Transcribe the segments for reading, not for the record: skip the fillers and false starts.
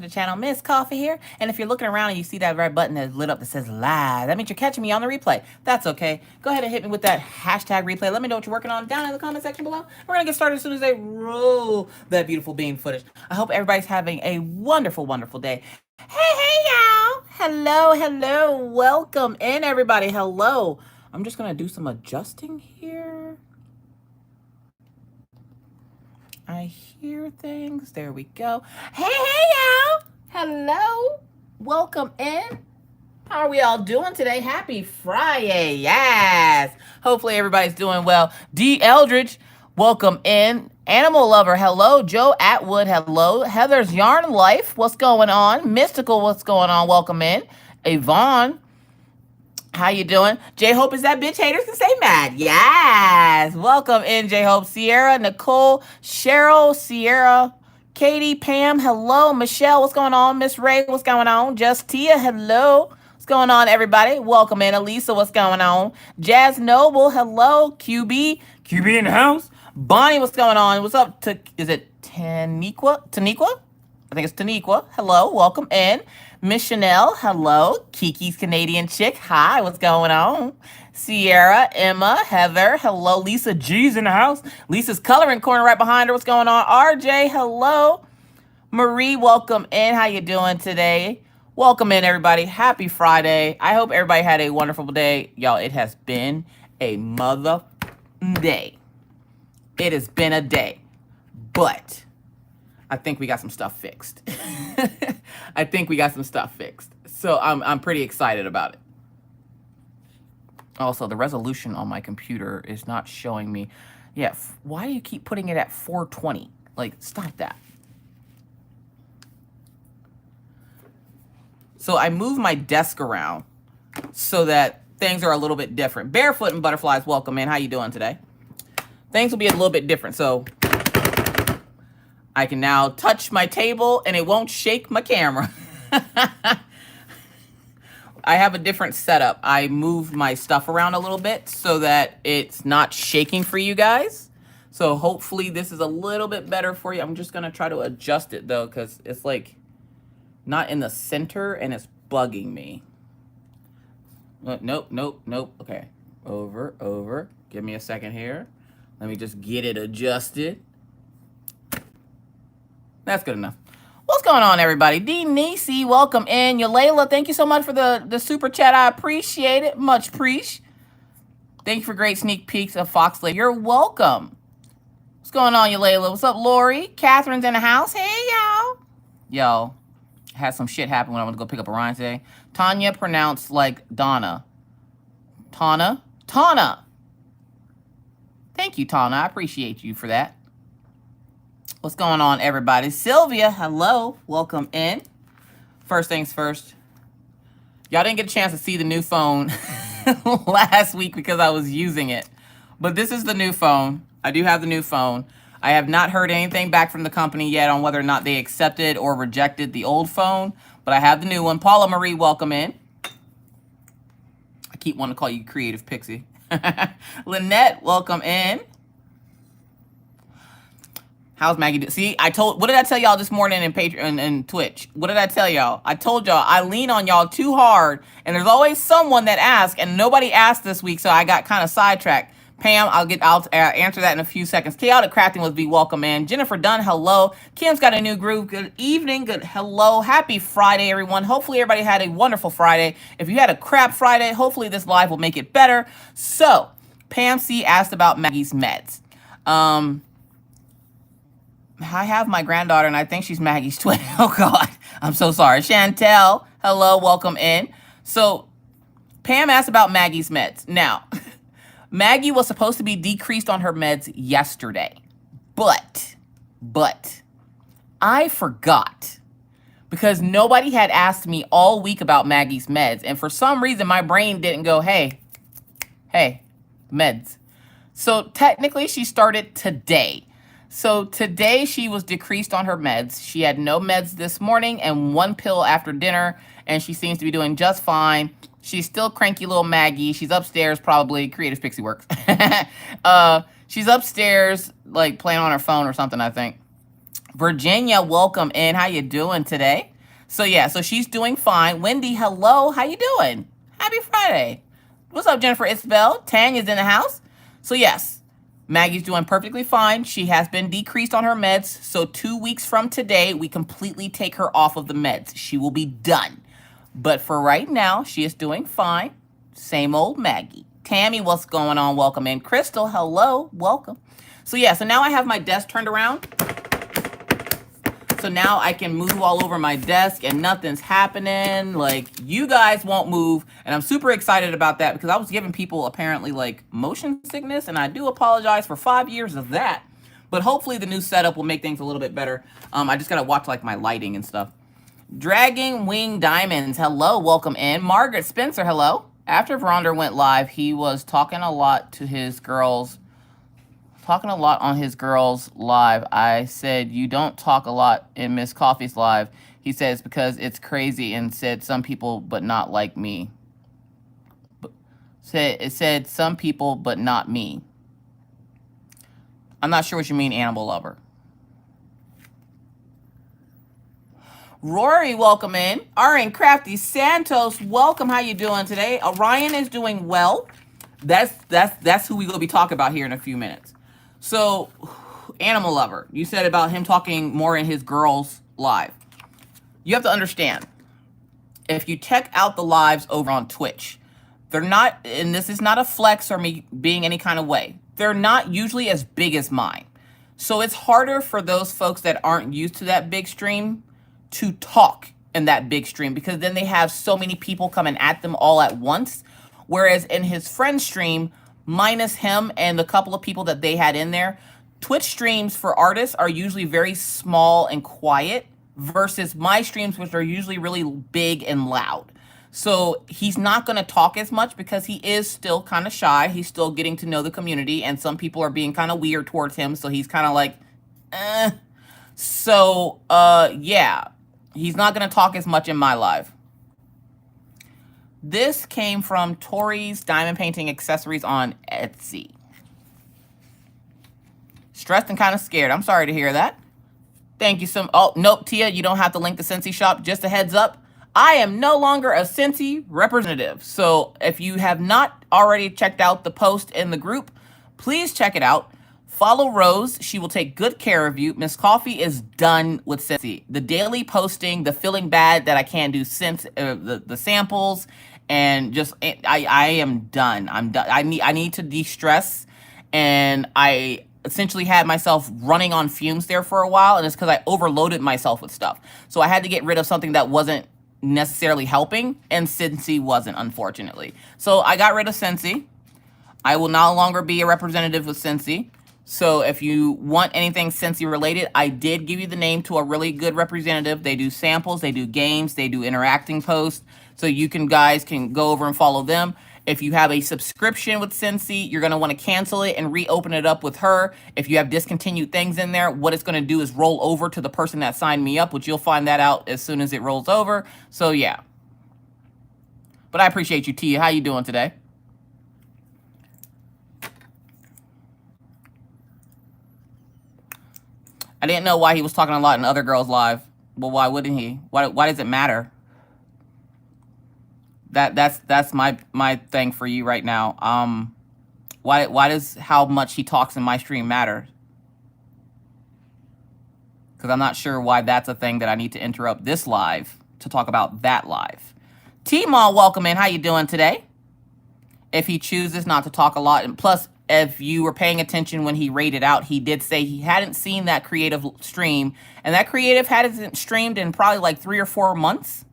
the channel. Miss Coffee here. And if you're looking around and you see that red button that's lit up that says live, that means you're catching me on the replay. That's okay. Go ahead and hit me with that hashtag replay. Let me know what you're working on down in the comment section below. We're going to get started as soon as they roll that beautiful bean footage. I hope everybody's having a wonderful, wonderful day. Hey, y'all. Hello, hello. Welcome in, everybody. Hello. I'm just going to do some adjusting here. I hear things. There we go. Hey, y'all. Hello. Welcome in. How are we all doing today? Happy Friday. Yes. Hopefully everybody's doing well. D. Eldridge, welcome in. Animal Lover, hello. Joe Atwood, hello. Heather's Yarn Life, what's going on? Mystical, what's going on? Welcome in. Yvonne, how you doing? J-Hope, is that bitch haters can say mad? Yes. Welcome in, J-Hope. Sierra, Nicole, Cheryl, Sierra, Katie, Pam, hello. Michelle, what's going on? Miss Ray, what's going on? Justia, hello. What's going on, everybody? Welcome in. Elisa, what's going on? Jazz Noble, hello. QB in the house. Bonnie, what's going on? What's up? Is it Taniqua? I think it's Taniqua. Hello, welcome in. Miss Chanel, hello. Kiki's Canadian chick, hi, what's going on? Sierra, Emma, Heather, hello. Lisa G's in the house. Lisa's coloring corner right behind her, what's going on? RJ, hello. Marie, welcome in. How you doing today? Welcome in, everybody. Happy Friday. I hope everybody had a wonderful day. Y'all, it has been a mother day. It has been a day, but I think we got some stuff fixed. I think we got some stuff fixed. So I'm pretty excited about it. Also, the resolution on my computer is not showing me. Yeah, why do you keep putting it at 420? Like, stop that. So I moved my desk around so that things are a little bit different. Barefoot and Butterflies, welcome in. How you doing today? Things will be a little bit different. So I can now touch my table and it won't shake my camera. I have a different setup. I moved my stuff around a little bit so that it's not shaking for you guys. So hopefully this is a little bit better for you. I'm just going to try to adjust it though, because it's like not in the center and it's bugging me. Nope. Okay. Over. Give me a second here. Let me just get it adjusted. That's good enough. What's going on, everybody? D. Nisi, welcome in. Yalayla, thank you so much for the super chat. I appreciate it. Much appreciate. Thank you for great sneak peeks of Fox Lady. You're welcome. What's going on, Yalayla? What's up, Lori? Catherine's in the house. Hey, y'all. Yo, had some shit happen when I went to go pick up Orion today. Tanya pronounced like Donna. Tana. Thank you, Tana. I appreciate you for that. What's going on, everybody? Sylvia, hello. Welcome in. First things first. Y'all didn't get a chance to see the new phone last week because I was using it. But this is the new phone. I do have the new phone. I have not heard anything back from the company yet on whether or not they accepted or rejected the old phone. But I have the new one. Paula Marie, welcome in. I keep wanting to call you Creative Pixie. Lynette, welcome in. How's Maggie doing? See, what did I tell y'all this morning in Patreon and Twitch? What did I tell y'all? I told y'all I lean on y'all too hard, and there's always someone that asks, and nobody asked this week, so I got kind of sidetracked. Pam, I'll answer that in a few seconds. Chaotic Crafting was be welcome in. Jennifer Dunn, hello. Kim's got a new groove. Good evening. Good hello. Happy Friday, everyone. Hopefully everybody had a wonderful Friday. If you had a crap Friday, hopefully this live will make it better. So, Pam C asked about Maggie's meds. I have my granddaughter, and I think she's Maggie's twin. Oh, God. I'm so sorry. Chantel, hello. Welcome in. So, Pam asked about Maggie's meds. Now, Maggie was supposed to be decreased on her meds yesterday. But, I forgot. Because nobody had asked me all week about Maggie's meds. And for some reason, my brain didn't go, hey, meds. So, technically, she started today. So today she was decreased on her meds. She had no meds this morning and one pill after dinner, and she seems to be doing just fine. She's still cranky little Maggie. She's upstairs probably. Creative Pixie works. She's upstairs like playing on her phone or something, I think. Virginia, welcome in. How you doing today? So yeah, so she's doing fine. Wendy, hello. How you doing? Happy Friday. What's up, Jennifer Isabel? Tanya's in the house. So yes, Maggie's doing perfectly fine. She has been decreased on her meds. So 2 weeks from today, we completely take her off of the meds. She will be done. But for right now, she is doing fine. Same old Maggie. Tammy, what's going on? Welcome in. Crystal, hello. Welcome. So yeah, so now I have my desk turned around. So now I can move all over my desk and nothing's happening. Like, you guys won't move. And I'm super excited about that because I was giving people apparently like motion sickness. And I do apologize for 5 years of that. But hopefully the new setup will make things a little bit better. I just got to watch like my lighting and stuff. Dragging Wing Diamonds, hello. Welcome in. Margaret Spencer, hello. After Veronder went live, he was talking a lot to his girls. Talking a lot on his girls live. I said, you don't talk a lot in Miss Coffee's live. He says, because it's crazy, and said some people, but not like me. It said some people, but not me. I'm not sure what you mean, animal lover. Rory, welcome in. R.N. Crafty Santos, welcome. How you doing today? Orion is doing well. That's who we will be talking about here in a few minutes. So, animal lover, you said about him talking more in his girls live. You have to understand, if you check out the lives over on Twitch, they're not, and this is not a flex or me being any kind of way, they're not usually as big as mine. So it's harder for those folks that aren't used to that big stream to talk in that big stream because then they have so many people coming at them all at once. Whereas in his friend stream, minus him and the couple of people that they had in there, Twitch streams for artists are usually very small and quiet versus my streams, which are usually really big and loud. So he's not going to talk as much because he is still kind of shy. He's still getting to know the community and some people are being kind of weird towards him. So he's kind of like, eh. So, yeah, he's not going to talk as much in my live. This came from Tori's Diamond Painting Accessories on Etsy. Stressed and kind of scared. I'm sorry to hear that. Thank you so much. Oh, nope, Tia, you don't have to link the Scentsy shop. Just a heads up, I am no longer a Scentsy representative. So if you have not already checked out the post in the group, please check it out. Follow Rose. She will take good care of you. Miss Coffee is done with Scentsy. The daily posting, the feeling bad that I can't do the samples, and just I am done. I'm done. I need to de-stress, and I essentially had myself running on fumes there for a while, and it's because I overloaded myself with stuff. So I had to get rid of something that wasn't necessarily helping, and Scentsy wasn't, unfortunately. So I got rid of Scentsy. I will no longer be a representative with Scentsy. So if you want anything Scentsy related, I did give you the name to a really good representative. They do samples, they do games, they do interacting posts. So you guys can go over and follow them. If you have a subscription with Scentsy, you're going to want to cancel it and reopen it up with her. If you have discontinued things in there, what it's going to do is roll over to the person that signed me up, which you'll find that out as soon as it rolls over. So yeah. But I appreciate you, Tia. How you doing today? I didn't know why he was talking a lot in other girls' live. Well, why wouldn't he? Why does it matter? That's my thing for you right now. Why does how much he talks in my stream matter? Because I'm not sure why that's a thing that I need to interrupt this live to talk about that live. T-Mall, welcome in. How you doing today? If he chooses not to talk a lot, and plus, if you were paying attention when he rated out, he did say he hadn't seen that creative stream, and that creative hadn't streamed in probably like 3 or 4 months.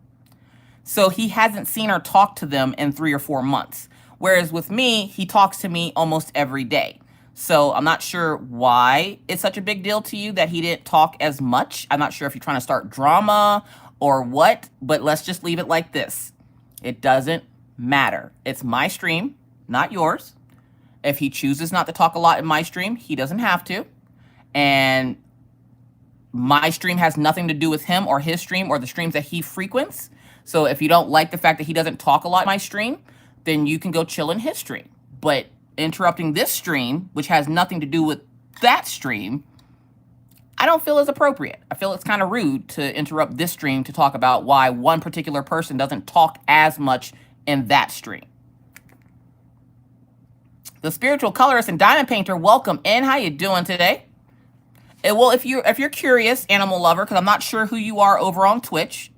So he hasn't seen her talk to them in 3 or 4 months. Whereas with me, he talks to me almost every day. So I'm not sure why it's such a big deal to you that he didn't talk as much. I'm not sure if you're trying to start drama or what, but let's just leave it like this. It doesn't matter. It's my stream, not yours. If he chooses not to talk a lot in my stream, he doesn't have to. And my stream has nothing to do with him or his stream or the streams that he frequents. So if you don't like the fact that he doesn't talk a lot in my stream, then you can go chill in his stream. But interrupting this stream, which has nothing to do with that stream, I don't feel is appropriate. I feel it's kind of rude to interrupt this stream to talk about why one particular person doesn't talk as much in that stream. The spiritual colorist and diamond painter, welcome in. How you doing today? Well, if you're curious, animal lover, because I'm not sure who you are over on Twitch,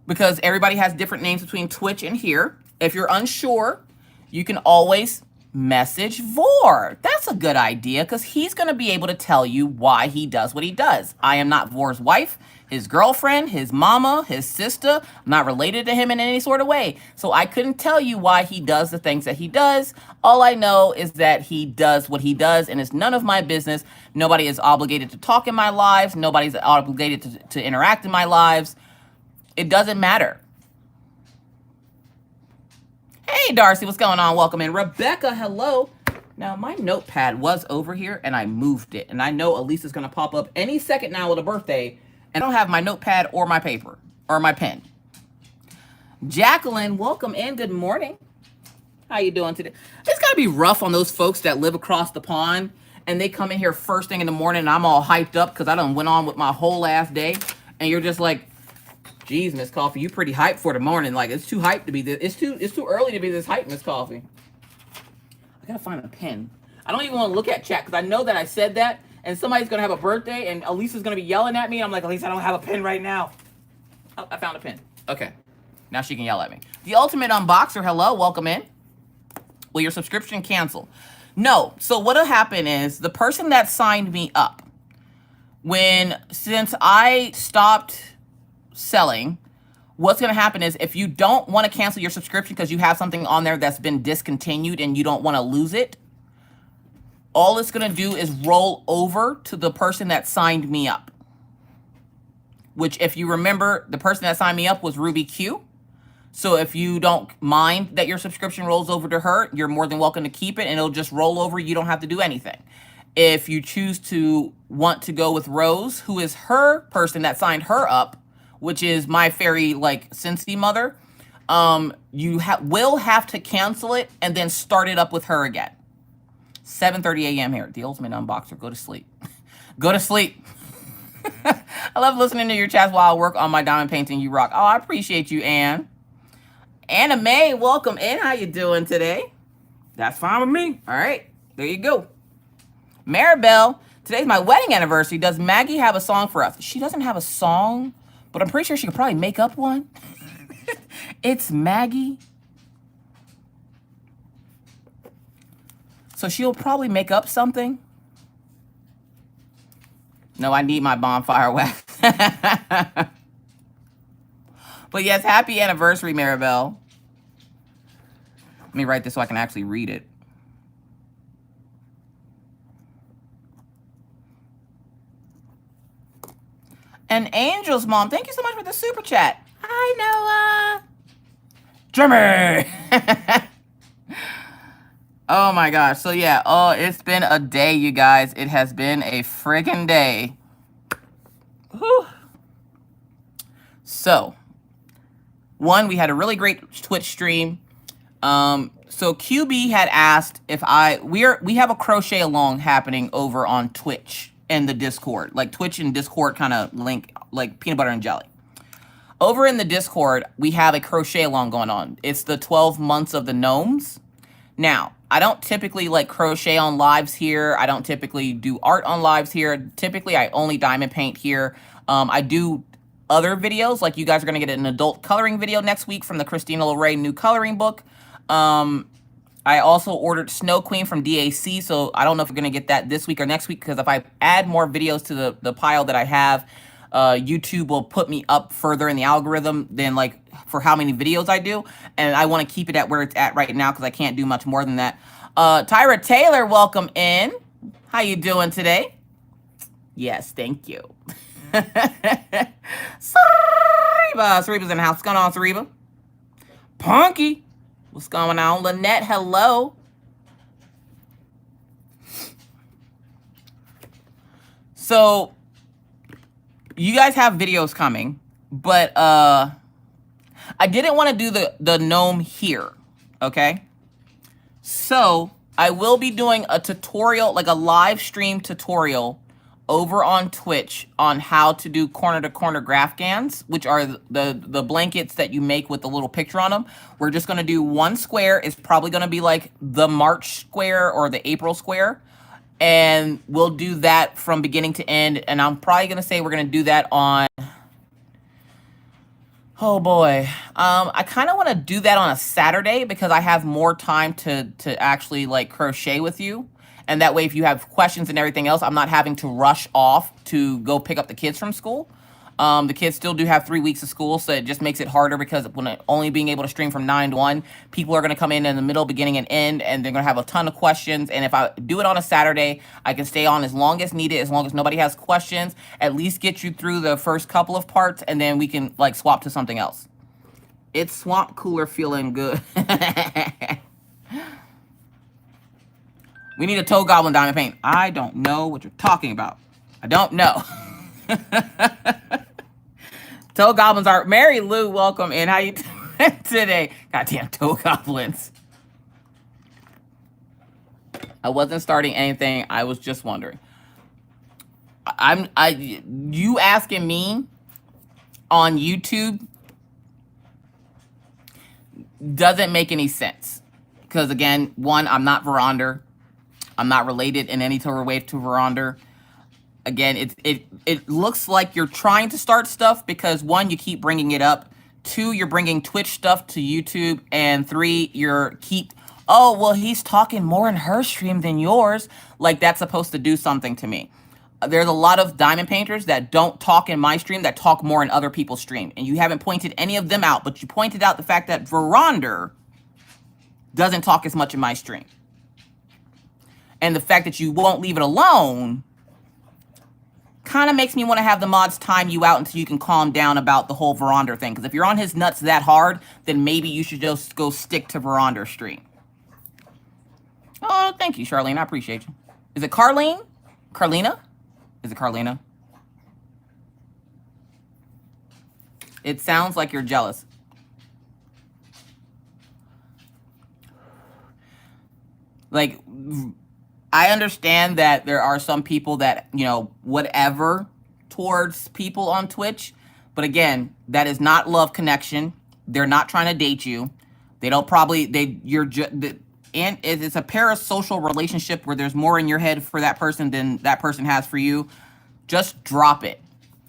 because everybody has different names between Twitch and here. If you're unsure, you can always message Vor. That's a good idea, because he's going to be able to tell you why he does what he does. I am not Vor's wife, his girlfriend, his mama, his sister. I'm not related to him in any sort of way. So I couldn't tell you why he does the things that he does. All I know is that he does what he does, and it's none of my business. Nobody is obligated to talk in my lives. Nobody's obligated to interact in my lives. It doesn't matter. Hey, Darcy, what's going on? Welcome in. Rebecca, hello. Now, my notepad was over here, and I moved it. And I know Elisa's going to pop up any second now with a birthday, and I don't have my notepad or my paper or my pen. Jacqueline, welcome in. Good morning. How you doing today? It's got to be rough on those folks that live across the pond, and they come in here first thing in the morning, and I'm all hyped up because I done went on with my whole last day, and you're just like, geez, Miss Coffee, you pretty hyped for the morning. Like, it's too hyped to be this. It's too early to be this hyped, Miss Coffee. I gotta find a pen. I don't even want to look at chat because I know that I said that, and somebody's gonna have a birthday, and Elisa's gonna be yelling at me. I'm like, Elisa, I don't have a pen right now. Oh, I found a pen. Okay, now she can yell at me. The Ultimate Unboxer, hello, welcome in. Will your subscription cancel? No. So what'll happen is the person that signed me up, since I stopped selling, what's going to happen is if you don't want to cancel your subscription because you have something on there that's been discontinued and you don't want to lose it, all it's going to do is roll over to the person that signed me up. Which, if you remember, the person that signed me up was Ruby Q. So if you don't mind that your subscription rolls over to her, you're more than welcome to keep it, and it'll just roll over. You don't have to do anything. If you choose to want to go with Rose, who is her person that signed her up, which is my fairy, like, Scentsy mother, you will have to cancel it and then start it up with her again. 7:30 a.m. here. The Ultimate Unboxer. Go to sleep. Go to sleep. I love listening to your chats while I work on my diamond painting. You rock. Oh, I appreciate you, Anne. Anna May, welcome in. How you doing today? That's fine with me. All right. There you go. Maribel, today's my wedding anniversary. Does Maggie have a song for us? She doesn't have a song, but I'm pretty sure she could probably make up one. It's Maggie. So she'll probably make up something. No, I need my bonfire wax. But yes, happy anniversary, Maribel. Let me write this so I can actually read it. And Angel's mom, thank you so much for the super chat. Hi, Noah. Jimmy. Oh my gosh. So yeah, oh, it's been a day, you guys. It has been a friggin' day. Whew. So, one, we had a really great Twitch stream. So QB had asked if we have a crochet along happening over on Twitch and the Discord. Like Twitch and Discord kind of link like peanut butter and jelly. Over in the Discord, we have a crochet along going on. It's the 12 months of the gnomes. Now, I don't typically like crochet on lives here. I don't typically do art on lives here. Typically, I only diamond paint here. I do other videos, like you guys are going to get an adult coloring video next week from the Christina Lorraine new coloring book. I also ordered Snow Queen from DAC, so I don't know if we're going to get that this week or next week, because if I add more videos to the pile that I have, YouTube will put me up further in the algorithm than like for how many videos I do, and I want to keep it at where it's at right now because I can't do much more than that. Tyra Taylor, welcome in. How you doing today? Yes, thank you. Sariba's in the house. What's going on, Sariba? Punky, what's going on? Lynette, hello. So, you guys have videos coming, but I didn't want to do the gnome here, okay? So, I will be doing a tutorial, like a live stream tutorial over on Twitch on how to do corner-to-corner graph GANs, which are the blankets that you make with the little picture on them. We're just going to do one square. It's probably going to be like the March square or the April square. And we'll do that from beginning to end. And I'm probably going to say we're going to do that on... Oh boy. I kind of want to do that on a Saturday because I have more time to actually like crochet with you. And that way, if you have questions and everything else, I'm not having to rush off to go pick up the kids from school. The kids still do have 3 weeks of school, so it just makes it harder because when only being able to stream from 9 to 1, people are going to come in the middle, beginning, and end, and they're going to have a ton of questions. And if I do it on a Saturday, I can stay on as long as needed, as long as nobody has questions, at least get you through the first couple of parts, and then we can like swap to something else. It's swamp cooler feeling good. We need a toe goblin diamond paint. I don't know what you're talking about. I don't know. Toe goblins are... Mary Lou, welcome in. How you doing today? Goddamn toe goblins. I wasn't starting anything. I was just wondering. You asking me on YouTube doesn't make any sense. Because again, one, I'm not Veronder. I'm not related in any sort of way to Veronder. Again, it looks like you're trying to start stuff because one, you keep bringing it up. Two, you're bringing Twitch stuff to YouTube. And three, oh, well, he's talking more in her stream than yours. Like that's supposed to do something to me. There's a lot of diamond painters that don't talk in my stream that talk more in other people's stream. And you haven't pointed any of them out, but you pointed out the fact that Veronder doesn't talk as much in my stream. And the fact that you won't leave it alone kind of makes me want to have the mods time you out until you can calm down about the whole Veronder thing. Because if you're on his nuts that hard, then maybe you should just go stick to Veronder stream. Oh, thank you, Charlene. I appreciate you. Is it Carlene? Carlina? Is it Carlina? It sounds like you're jealous. Like... I understand that there are some people that, you know, whatever towards people on Twitch. But again, that is not love connection. They're not trying to date you. They don't probably, and it's a parasocial relationship where there's more in your head for that person than that person has for you. Just drop it.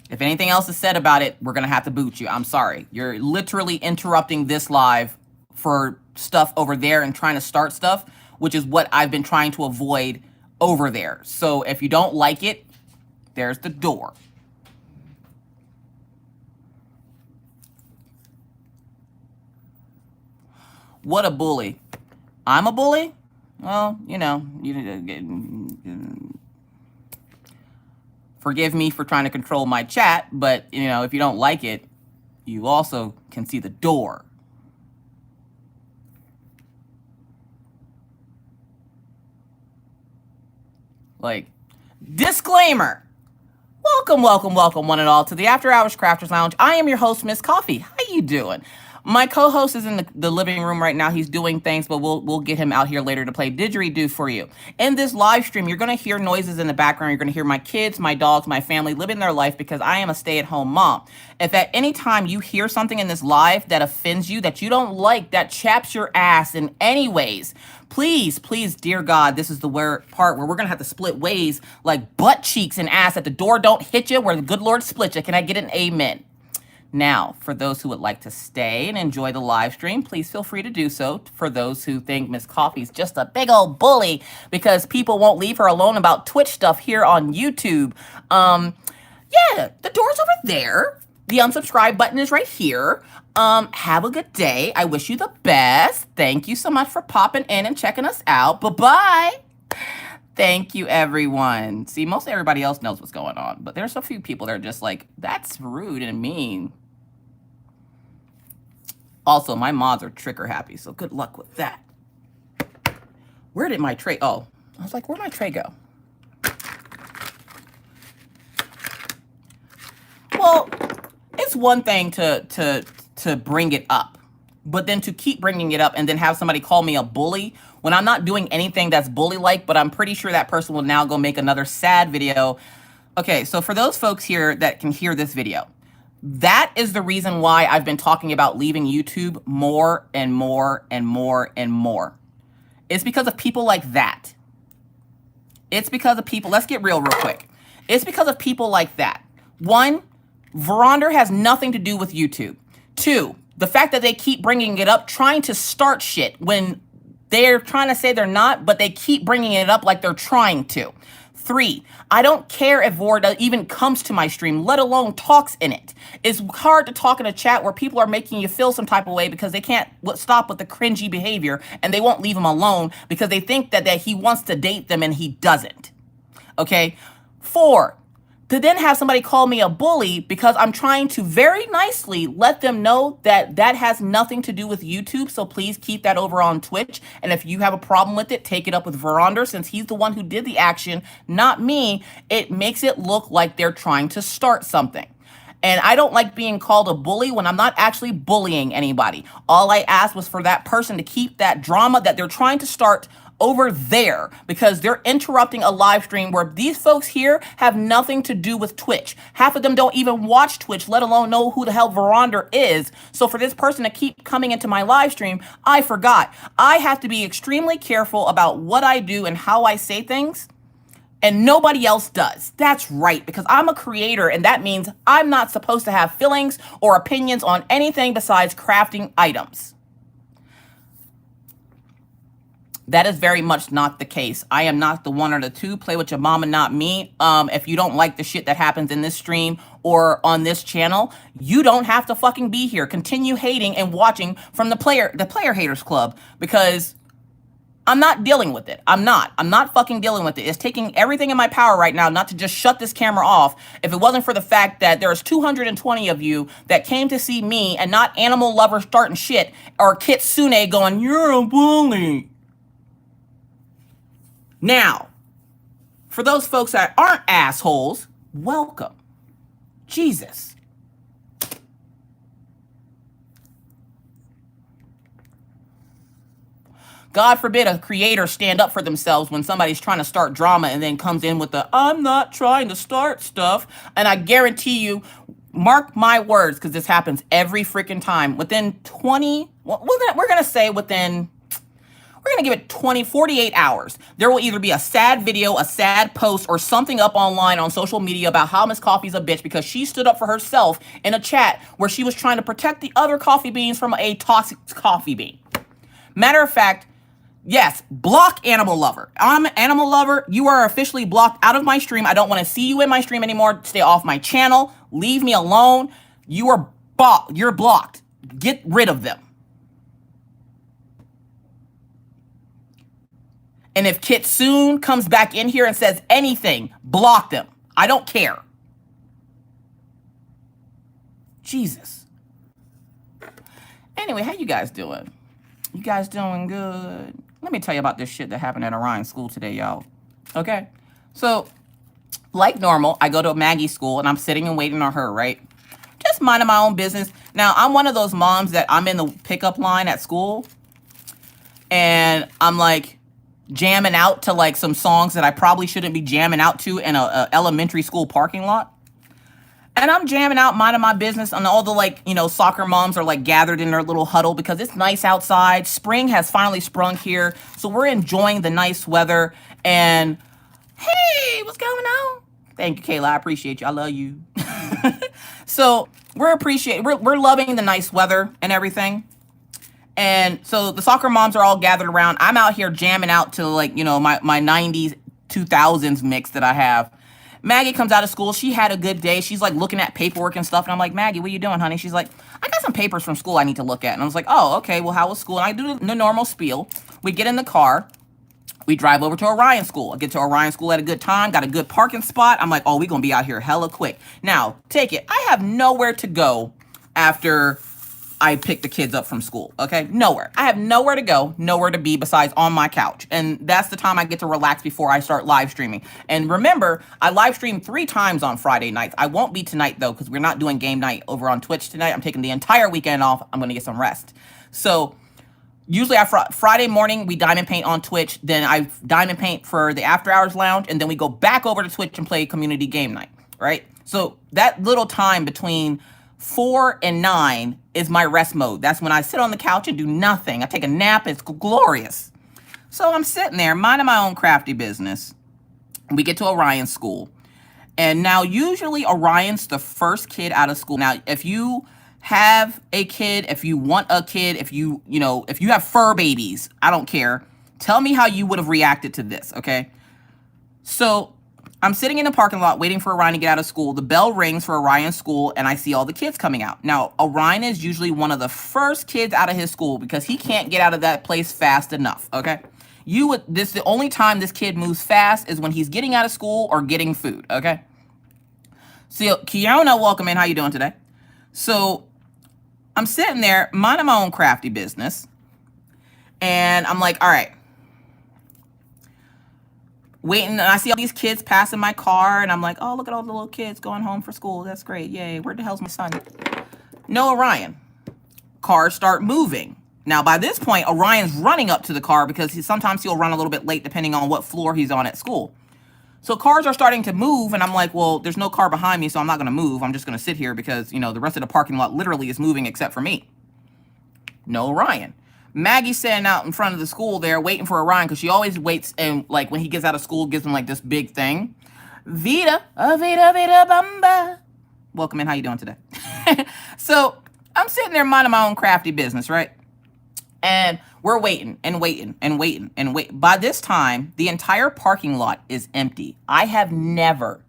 If anything else is said about it, we're going to have to boot you. I'm sorry. You're literally interrupting this live for stuff over there and trying to start stuff, which is what I've been trying to avoid over there. So if you don't like it, there's the door. What a bully. I'm a bully? Well, you know, forgive me for trying to control my chat, but, you know, if you don't like it, you also can see the door. Like, disclaimer. Welcome, welcome, welcome, one and all, to the After Hours Crafters Lounge. I am your host, Miss Coffee. How you doing? My co-host is in the living room right now. He's doing things, but we'll get him out here later to play didgeridoo for you. In this live stream, you're going to hear noises in the background. You're going to hear my kids, my dogs, my family living their life because I am a stay-at-home mom. If at any time you hear something in this live that offends you, that you don't like, that chaps your ass in any ways, please, please, dear God, this is the part where we're going to have to split ways like butt cheeks and ass, that the door don't hit you, where the good Lord splits you. Can I get an amen? Now, for those who would like to stay and enjoy the live stream, please feel free to do so. For those who think Miss Coffee's just a big old bully because people won't leave her alone about Twitch stuff here on YouTube, yeah, the door's over there. The unsubscribe button is right here. Have a good day. I wish you the best. Thank you so much for popping in and checking us out. Bye-bye. Thank you, everyone. See, most everybody else knows what's going on, but there's a few people that are just like, that's rude and mean. Also, my mods are trigger happy, so good luck with that. Where did my tray? Oh, I was like, where'd my tray go? Well, it's one thing to bring it up, but then to keep bringing it up and then have somebody call me a bully when I'm not doing anything that's bully-like, but I'm pretty sure that person will now go make another sad video Okay, so for those folks here that can hear this video, that is the reason why I've been talking about leaving YouTube more and more and more and more. It's because of people like that. It's because of people, let's get real quick. It's because of people like that. One, Veronder has nothing to do with YouTube. Two, the fact that they keep bringing it up, trying to start shit when they're trying to say they're not, but they keep bringing it up like they're trying to. Three, I don't care if Vorda even comes to my stream, let alone talks in it. It's hard to talk in a chat where people are making you feel some type of way because they can't stop with the cringy behavior and they won't leave him alone because they think that he wants to date them and he doesn't. Okay? Four, to then have somebody call me a bully because I'm trying to very nicely let them know that that has nothing to do with YouTube. So please keep that over on Twitch. And if you have a problem with it, take it up with Veronder since he's the one who did the action, not me. It makes it look like they're trying to start something. And I don't like being called a bully when I'm not actually bullying anybody. All I asked was for that person to keep that drama that they're trying to start over there because they're interrupting a live stream where these folks here have nothing to do with Twitch. Half of them don't even watch Twitch, let alone know who the hell Veronder is. So for this person to keep coming into my live stream, I forgot. I have to be extremely careful about what I do and how I say things. And nobody else does. That's right, because I'm a creator, and that means I'm not supposed to have feelings or opinions on anything besides crafting items. That is very much not the case. I am not the one or the two. Play with your mama, not me. If you don't like the shit that happens in this stream or on this channel, you don't have to fucking be here. Continue hating and watching from the Player Haters Club because I'm not dealing with it. I'm not fucking dealing with it. It's taking everything in my power right now not to just shut this camera off if it wasn't for the fact that there's 220 of you that came to see me and not animal lovers starting shit or Kitsune going, you're a bully. Now, for those folks that aren't assholes, welcome. Jesus. God forbid a creator stand up for themselves when somebody's trying to start drama and then comes in with the, I'm not trying to start stuff. And I guarantee you, mark my words, because this happens every freaking time. Within 20, we're going to say within, we're going to give it 48 hours. There will either be a sad video, a sad post, or something up online on social media about how Miss Coffee's a bitch because she stood up for herself in a chat where she was trying to protect the other coffee beans from a toxic coffee bean. Matter of fact, yes, block Animal Lover. I'm Animal Lover. You are officially blocked out of my stream. I don't want to see you in my stream anymore. Stay off my channel. Leave me alone. You're blocked. Get rid of them. And if Kitsune comes back in here and says anything, block them. I don't care. Jesus. Anyway, how you guys doing? You guys doing good? Let me tell you about this shit that happened at Orion School today, y'all. Okay? So, like normal, I go to Maggie's school and I'm sitting and waiting on her, right? Just minding my own business. Now, I'm one of those moms that I'm in the pickup line at school and I'm like jamming out to like some songs that I probably shouldn't be jamming out to in a elementary school parking lot. And I'm jamming out, minding my business, and all the, like, you know, soccer moms are, like, gathered in their little huddle because it's nice outside. Spring has finally sprung here, so we're enjoying the nice weather. And, hey, what's going on? Thank you, Kayla. I appreciate you. I love you. So we're loving the nice weather and everything. And so the soccer moms are all gathered around. I'm out here jamming out to, like, you know, my 90s, 2000s mix that I have. Maggie comes out of school. She had a good day. She's like looking at paperwork and stuff. And I'm like, Maggie, what are you doing, honey? She's like, I got some papers from school I need to look at. And I was like, oh, okay. Well, how was school? And I do the normal spiel. We get in the car. We drive over to Orion School. I get to Orion School at a good time. Got a good parking spot. I'm like, oh, we're going to be out here hella quick. Now, take it. I have nowhere to go after I pick the kids up from school, okay? Nowhere. I have nowhere to go, nowhere to be besides on my couch. And that's the time I get to relax before I start live streaming. And remember, I live stream 3 times on Friday nights. I won't be tonight, though, because we're not doing game night over on Twitch tonight. I'm taking the entire weekend off. I'm going to get some rest. So Usually Friday morning, we diamond paint on Twitch. Then I diamond paint for the after hours lounge. And then we go back over to Twitch and play community game night, right? So that little time between 4 and 9 is my rest mode. That's when I sit on the couch and do nothing. I take a nap. It's glorious. So I'm sitting there minding my own crafty business. We get to Orion's school. And now usually Orion's the first kid out of school. Now, if you have a kid, if you want a kid, if you have fur babies, I don't care. Tell me how you would have reacted to this, okay? So I'm sitting in the parking lot waiting for Orion to get out of school. The bell rings for Orion's school, and I see all the kids coming out. Now, Orion is usually one of the first kids out of his school because he can't get out of that place fast enough, okay? The only time this kid moves fast is when he's getting out of school or getting food, okay? So, Kiona, welcome in. How you doing today? So, I'm sitting there, minding my own crafty business, and I'm like, all right. Waiting, and I see all these kids passing my car, and I'm like, oh, look at all the little kids going home for school. That's great. Yay. Where the hell's my son? No Orion. Cars start moving. Now, by this point, Orion's running up to the car because sometimes he'll run a little bit late depending on what floor he's on at school. So cars are starting to move, and I'm like, well, there's no car behind me, so I'm not going to move. I'm just going to sit here because, the rest of the parking lot literally is moving except for me. No Orion. Maggie's sitting out in front of the school there waiting for Orion because she always waits and, like, when he gets out of school, gives him, like, this big thing. Vita, Vita, bamba. Welcome in. How you doing today? So I'm sitting there minding my own crafty business, right? And we're waiting and waiting and waiting and wait. By this time, the entire parking lot is empty. I have never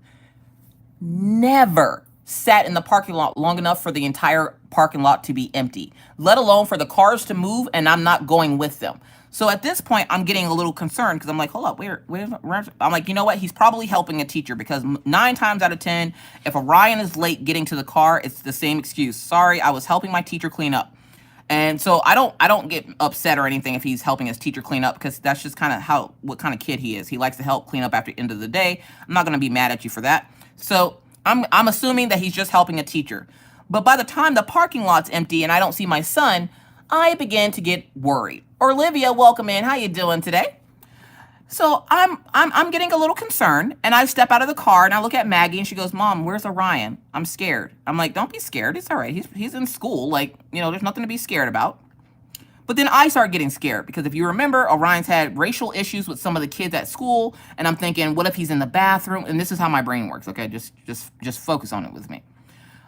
sat in the parking lot long enough for the entire parking lot to be empty, let alone for the cars to move, and I'm not going with them. So at this point, I'm getting a little concerned because I'm like, hold up, where's I'm like, you know what? He's probably helping a teacher because 9 times out of 10, if Orion is late getting to the car, it's the same excuse. Sorry, I was helping my teacher clean up. And so I don't get upset or anything if he's helping his teacher clean up because that's just kind of what kind of kid he is. He likes to help clean up after the end of the day. I'm not going to be mad at you for that. So I'm assuming that he's just helping a teacher. But by the time the parking lot's empty and I don't see my son, I begin to get worried. Olivia, welcome in. How you doing today? So I'm getting a little concerned, and I step out of the car and I look at Maggie and she goes, Mom, where's Orion? I'm scared. I'm like, don't be scared. It's all right. He's in school. Like, there's nothing to be scared about. But then I start getting scared because if you remember, Orion's had racial issues with some of the kids at school, and I'm thinking, what if he's in the bathroom? And this is how my brain works, okay? Just focus on it with me.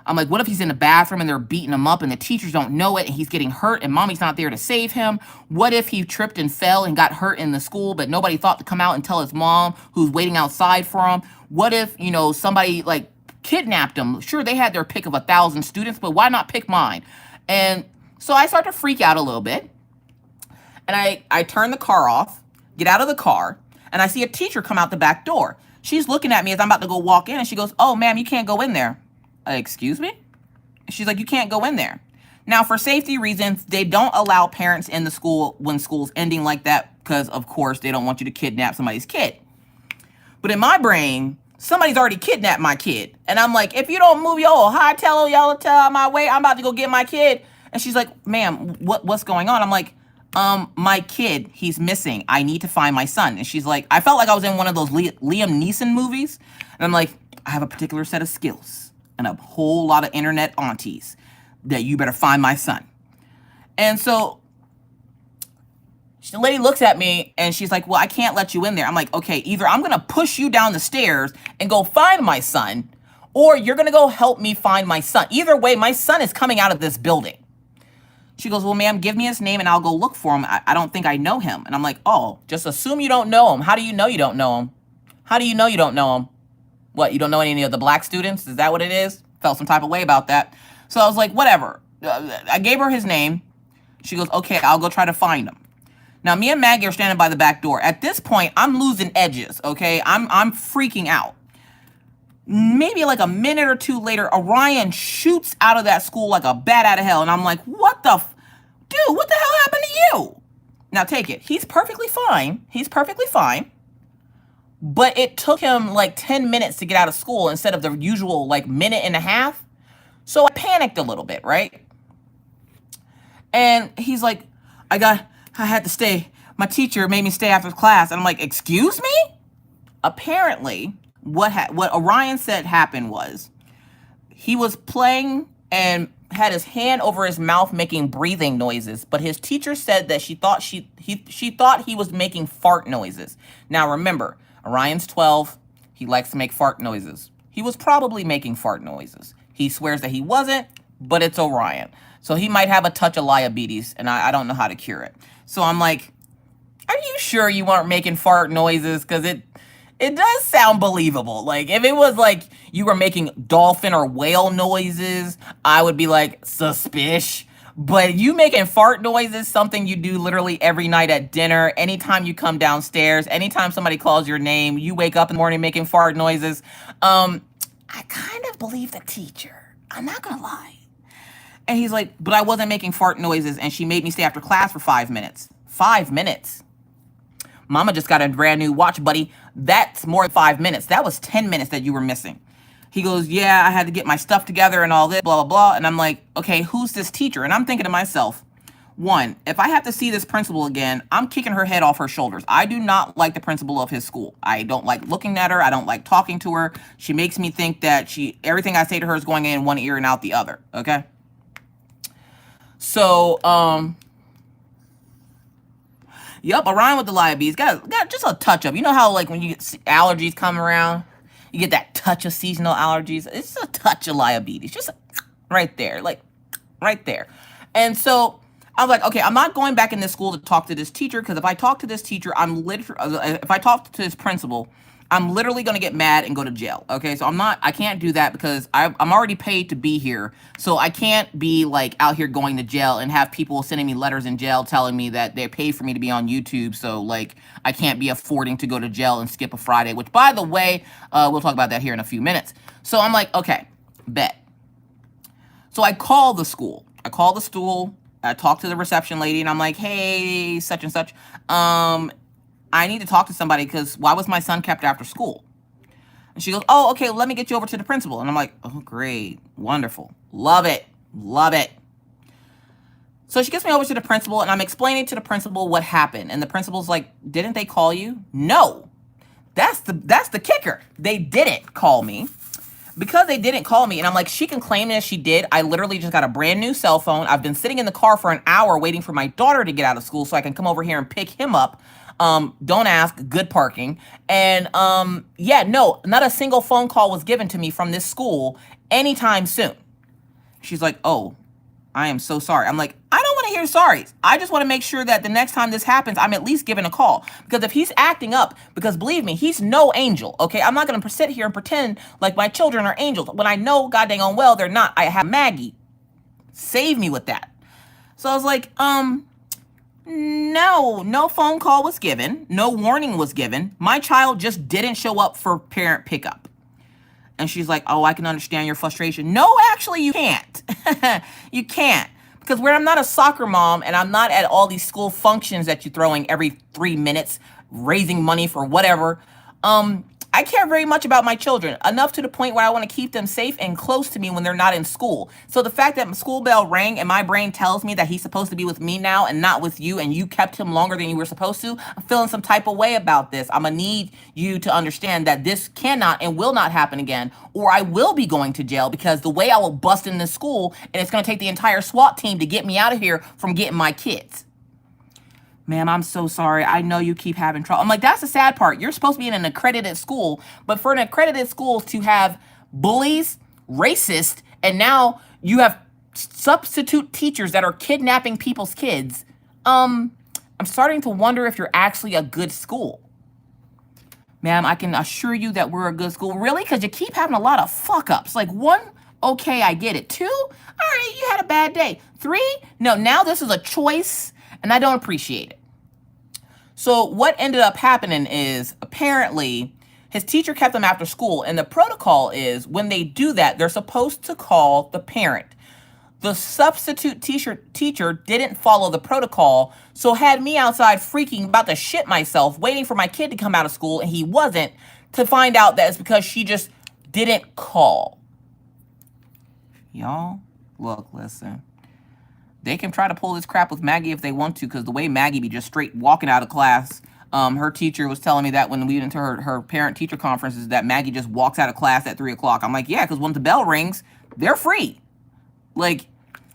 I'm like, what if he's in the bathroom and they're beating him up and the teachers don't know it and he's getting hurt and mommy's not there to save him? What if he tripped and fell and got hurt in the school, but nobody thought to come out and tell his mom who's waiting outside for him? What if, somebody like kidnapped him? Sure, they had their pick of 1,000 students, but why not pick mine? And so I start to freak out a little bit. And I turn the car off, get out of the car, and I see a teacher come out the back door. She's looking at me as I'm about to go walk in, and she goes, oh, ma'am, you can't go in there. Excuse me? She's like, you can't go in there. Now, for safety reasons, they don't allow parents in the school when school's ending like that because, of course, they don't want you to kidnap somebody's kid. But in my brain, somebody's already kidnapped my kid. And I'm like, if you don't move your high tell y'all tell my way, I'm about to go get my kid. And she's like, ma'am, what's going on? I'm like, my kid, he's missing. I need to find my son. And she's like, I felt like I was in one of those Liam Neeson movies. And I'm like, I have a particular set of skills and a whole lot of internet aunties that you better find my son. And so the lady looks at me and she's like, well, I can't let you in there. I'm like, okay, either I'm going to push you down the stairs and go find my son, or you're going to go help me find my son. Either way, my son is coming out of this building. She goes, well, ma'am, give me his name and I'll go look for him. I don't think I know him. And I'm like, oh, just assume you don't know him. How do you know you don't know him? How do you know you don't know him? What, you don't know any of the black students? Is that what it is? Felt some type of way about that. So I was like, whatever. I gave her his name. She goes, okay, I'll go try to find him. Now, me and Maggie are standing by the back door. At this point, I'm losing edges, okay? I'm freaking out. Maybe like a minute or two later, Orion shoots out of that school like a bat out of hell. And I'm like, what the dude, what the hell happened to you? Now take it. He's perfectly fine. He's perfectly fine. But it took him like 10 minutes to get out of school instead of the usual like minute and a half. So I panicked a little bit, right? And he's like, I I had to stay. My teacher made me stay after class. And I'm like, excuse me? Apparently, what Orion said happened was he was playing and had his hand over his mouth making breathing noises, but his teacher said that she thought he was making fart noises. Now remember, Orion's 12. He likes to make fart noises. He was probably making fart noises. He swears that he wasn't, but it's Orion. So he might have a touch of diabetes, and I don't know how to cure it. So I'm like, are you sure you weren't making fart noises? Because it does sound believable. Like, if it was like you were making dolphin or whale noises, I would be like, suspicious. But you making fart noises, something you do literally every night at dinner, anytime you come downstairs, anytime somebody calls your name, you wake up in the morning making fart noises. I kind of believe the teacher. I'm not going to lie. And he's like, but I wasn't making fart noises, and she made me stay after class for 5 minutes. 5 minutes. Mama just got a brand new watch, buddy. That's more than 5 minutes. That was 10 minutes that you were missing. He goes, yeah, I had to get my stuff together and all this, blah, blah, blah. And I'm like, okay, who's this teacher? And I'm thinking to myself, one, if I have to see this principal again, I'm kicking her head off her shoulders. I do not like the principal of his school. I don't like looking at her. I don't like talking to her. She makes me think that everything I say to her is going in one ear and out the other. Okay. So, yep, Orion with the diabetes. Got just a touch of, you know how like when you get allergies come around, you get that touch of seasonal allergies. It's a touch of diabetes, just right there, like right there. And so I was like, okay, I'm not going back in this school to talk to this teacher, because if I talk to this teacher, if I talk to this principal, I'm literally going to get mad and go to jail. Okay, so I can't do that, because I'm already paid to be here. So I can't be like out here going to jail and have people sending me letters in jail telling me that they paid for me to be on YouTube. So like I can't be affording to go to jail and skip a Friday, which by the way, we'll talk about that here in a few minutes. So I'm like, okay, bet. So I call the school. I talk to the reception lady, and I'm like, hey, such and such. I need to talk to somebody, because why was my son kept after school? And she goes, oh, okay, let me get you over to the principal. And I'm like, oh, great, wonderful, love it, love it. So she gets me over to the principal, and I'm explaining to the principal what happened. And the principal's like, didn't they call you? No, that's the kicker. They didn't call me. Because they didn't call me, and I'm like, she can claim that she did. I literally just got a brand new cell phone. I've been sitting in the car for an hour waiting for my daughter to get out of school so I can come over here and pick him up. Don't ask, good parking. And yeah, no, not a single phone call was given to me from this school anytime soon. She's like, oh, I am so sorry. I'm like, I don't want to hear sorries. I just want to make sure that the next time this happens, I'm at least given a call. Because if he's acting up, because believe me, he's no angel, okay? I'm not going to sit here and pretend like my children are angels when I know god dang on well they're not. I have Maggie. Save me with that. So I was like, no phone call was given. No warning was given. My child just didn't show up for parent pickup. And she's like, oh, I can understand your frustration. No, actually, you can't. You can't. Because where I'm not a soccer mom, and I'm not at all these school functions that you're throwing every 3 minutes, raising money for whatever, I care very much about my children, enough to the point where I want to keep them safe and close to me when they're not in school. So the fact that my school bell rang and my brain tells me that he's supposed to be with me now and not with you, and you kept him longer than you were supposed to, I'm feeling some type of way about this. I'm going to need you to understand that this cannot and will not happen again, or I will be going to jail, because the way I will bust in this school, and it's going to take the entire SWAT team to get me out of here from getting my kids. Ma'am, I'm so sorry. I know you keep having trouble. I'm like, that's the sad part. You're supposed to be in an accredited school, but for an accredited school to have bullies, racist, and now you have substitute teachers that are kidnapping people's kids, I'm starting to wonder if you're actually a good school. Ma'am, I can assure you that we're a good school. Really? Because you keep having a lot of fuck-ups. Like, 1, okay, I get it. 2, all right, you had a bad day. 3, no, now this is a choice, and I don't appreciate it. So what ended up happening is, apparently his teacher kept him after school, and the protocol is when they do that, they're supposed to call the parent. The substitute teacher didn't follow the protocol, so had me outside freaking about to shit myself, waiting for my kid to come out of school, and he wasn't, to find out that it's because she just didn't call. Y'all, look, listen. They can try to pull this crap with Maggie if they want to, because the way Maggie be just straight walking out of class. Her teacher was telling me that when we went into her parent-teacher conferences that Maggie just walks out of class at 3 o'clock. I'm like, yeah, because when the bell rings, they're free. Like,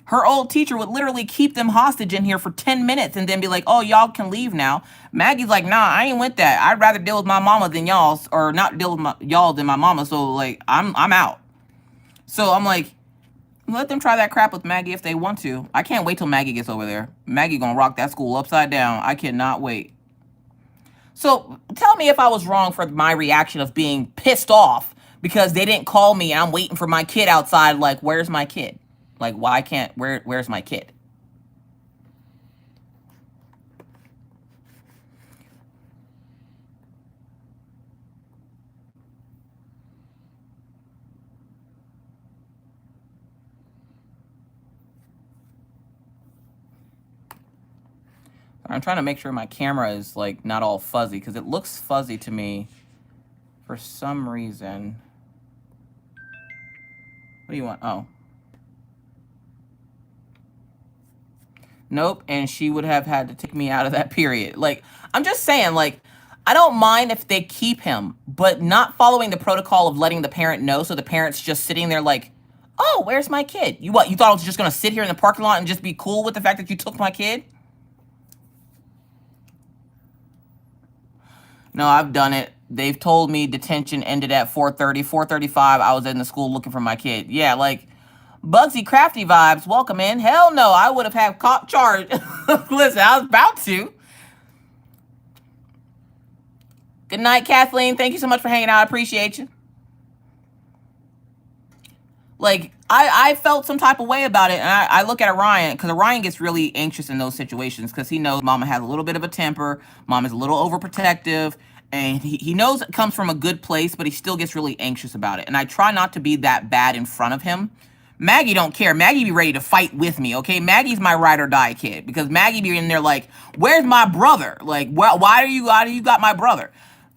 her old teacher would literally keep them hostage in here for 10 minutes and then be like, oh, y'all can leave now. Maggie's like, nah, I ain't with that. I'd rather deal with my mama than y'all, or not deal with y'all than my mama. So, like, I'm out. So I'm like, let them try that crap with Maggie if they want to. I can't wait till Maggie gets over there. Maggie gonna rock that school upside down. I cannot wait. So tell me if I was wrong for my reaction of being pissed off because they didn't call me and I'm waiting for my kid outside. Like, where's my kid? Like, why can't, where's my kid? I'm trying to make sure my camera is like not all fuzzy because it looks fuzzy to me for some reason. What do you want? Oh. Nope. And she would have had to take me out of that period. Like, I'm just saying, like, I don't mind if they keep him, but not following the protocol of letting the parent know. So the parent's just sitting there like, oh, where's my kid? You what? You thought I was just going to sit here in the parking lot and just be cool with the fact that you took my kid? No, I've done it. They've told me detention ended at 4:30, 4:35. I was in the school looking for my kid. Yeah, like Bugsy Crafty vibes. Welcome in. Hell no, I would have had caught charge. Listen, I was about to. Good night, Kathleen. Thank you so much for hanging out. I appreciate you. Like, I felt some type of way about it. And I look at Orion, because Orion gets really anxious in those situations because he knows Mama has a little bit of a temper. Mom is a little overprotective. And he knows it comes from a good place, but he still gets really anxious about it. And I try not to be that bad in front of him. Maggie don't care. Maggie be ready to fight with me, okay? Maggie's my ride or die kid. Because Maggie be in there like, where's my brother? Like, why do you got my brother?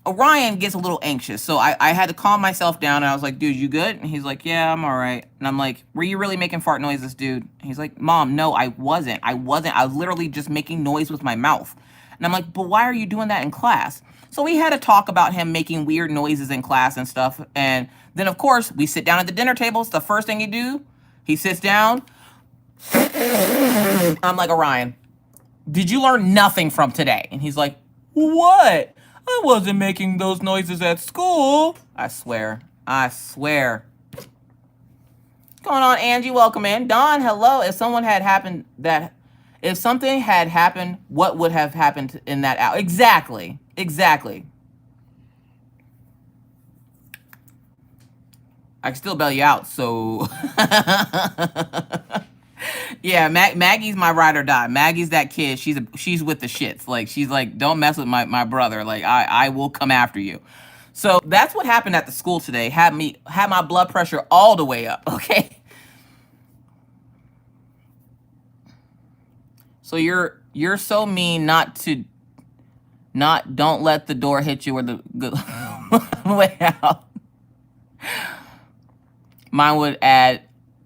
Orion gets a little anxious, so I had to calm myself down, and I was like, dude, you good? And he's like, yeah, I'm all right. And I'm like, were you really making fart noises, dude? And he's like, Mom, no, I wasn't. I was literally just making noise with my mouth. And I'm like, but why are you doing that in class? So we had a talk about him making weird noises in class and stuff. And then, of course, we sit down at the dinner table. It's the first thing you do. He sits down. I'm like, Orion, did you learn nothing from today? And he's like, what? I wasn't making those noises at school. I swear. What's going on, Angie? Welcome in. Don, hello. If something had happened, what would have happened in that hour? Exactly. I can still bail you out, so... Yeah, Maggie's my ride or die. Maggie's that kid. She's with the shits. Like, she's like, don't mess with my brother. Like, I will come after you. So that's what happened at the school today. Had my blood pressure all the way up. Okay. So you're so mean don't let the door hit you or the way out. Mine would add,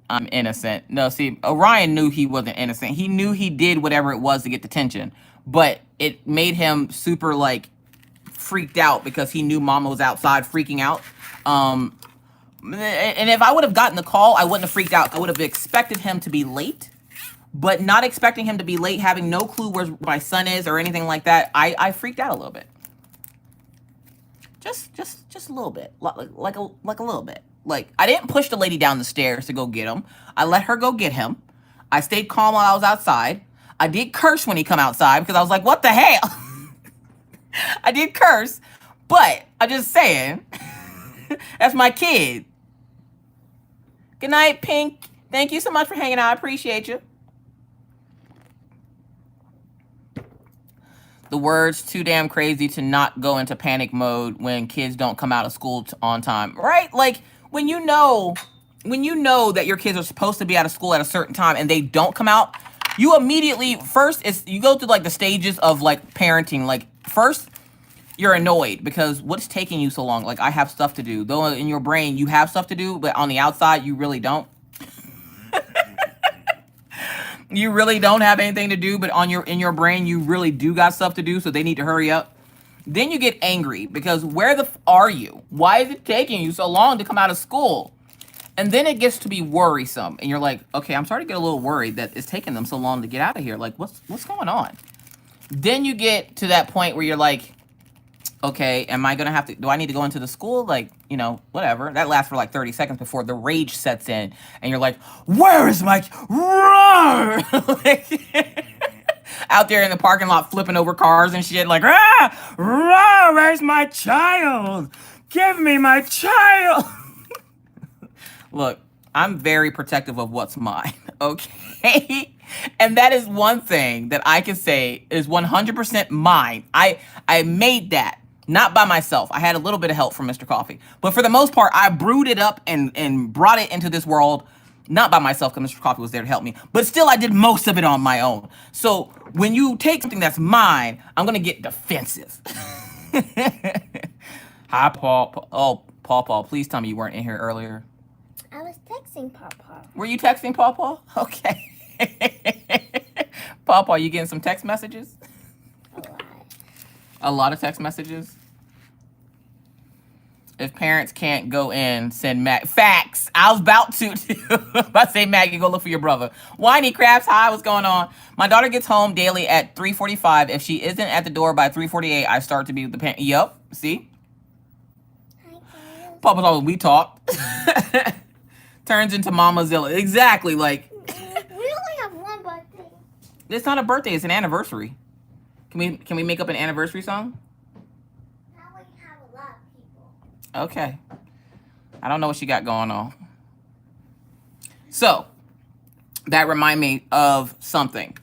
I'm innocent. No, see, Orion knew he wasn't innocent. He knew he did whatever it was to get detention, but it made him super like freaked out because he knew Mama was outside freaking out. And if I would have gotten the call, I wouldn't have freaked out. I would have expected him to be late, but not expecting him to be late, having no clue where my son is or anything like that. I freaked out a little bit. Just a little bit, like a little bit. Like, I didn't push the lady down the stairs to go get him. I let her go get him. I stayed calm while I was outside. I did curse when he come outside because I was like, what the hell? I did curse, but I'm just saying, that's my kid. Good night, Pink. Thank you so much for hanging out. I appreciate you. The word's too damn crazy to not go into panic mode when kids don't come out of school on time, right? Like, when you know that your kids are supposed to be out of school at a certain time and they don't come out, you immediately, you go through like the stages of like parenting. Like, first, you're annoyed because what's taking you so long? Like, I have stuff to do. Though in your brain, you have stuff to do, but on the outside, you really don't. You really don't have anything to do, but in your brain, you really do got stuff to do, so they need to hurry up. Then you get angry because where the are you? Why is it taking you so long to come out of school? And then it gets to be worrisome, and you're like, okay, I'm starting to get a little worried that it's taking them so long to get out of here. Like, what's going on? Then you get to that point where you're like, okay, am I gonna have to? Do I need to go into the school? Like, you know, whatever. That lasts for like 30 seconds before the rage sets in, and you're like, where is my roar? Like, out there in the parking lot flipping over cars and shit, like, where's my child? Give me my child. Look, I'm very protective of what's mine, okay? And that is one thing that I can say is 100% mine. I made that, not by myself. I had a little bit of help from Mr. Coffee. But for the most part, I brewed it up and brought it into this world, not by myself because Mr. Coffee was there to help me. But still, I did most of it on my own. So when you take something that's mine, I'm going to get defensive. Hi, Paul. Oh, Paul, please tell me you weren't in here earlier. I was texting Papa. Were you texting Papa? Okay. Papa, you getting some text messages? A lot. A lot of text messages? If parents can't go in, send Mag. Facts. I was about to. I say, Maggie, go look for your brother. Whiny Crabs, hi, what's going on? My daughter gets home daily at 3:45. If she isn't at the door by 3:48, I start to be with the parent. Yup, see? Hi, guys. Papa's always, we talk. Turns into Mamazilla. Exactly, like. We only have one birthday. It's not a birthday, it's an anniversary. Can we make up an anniversary song? Now we have a lot of people. Okay. I don't know what she got going on. So, that remind me of something.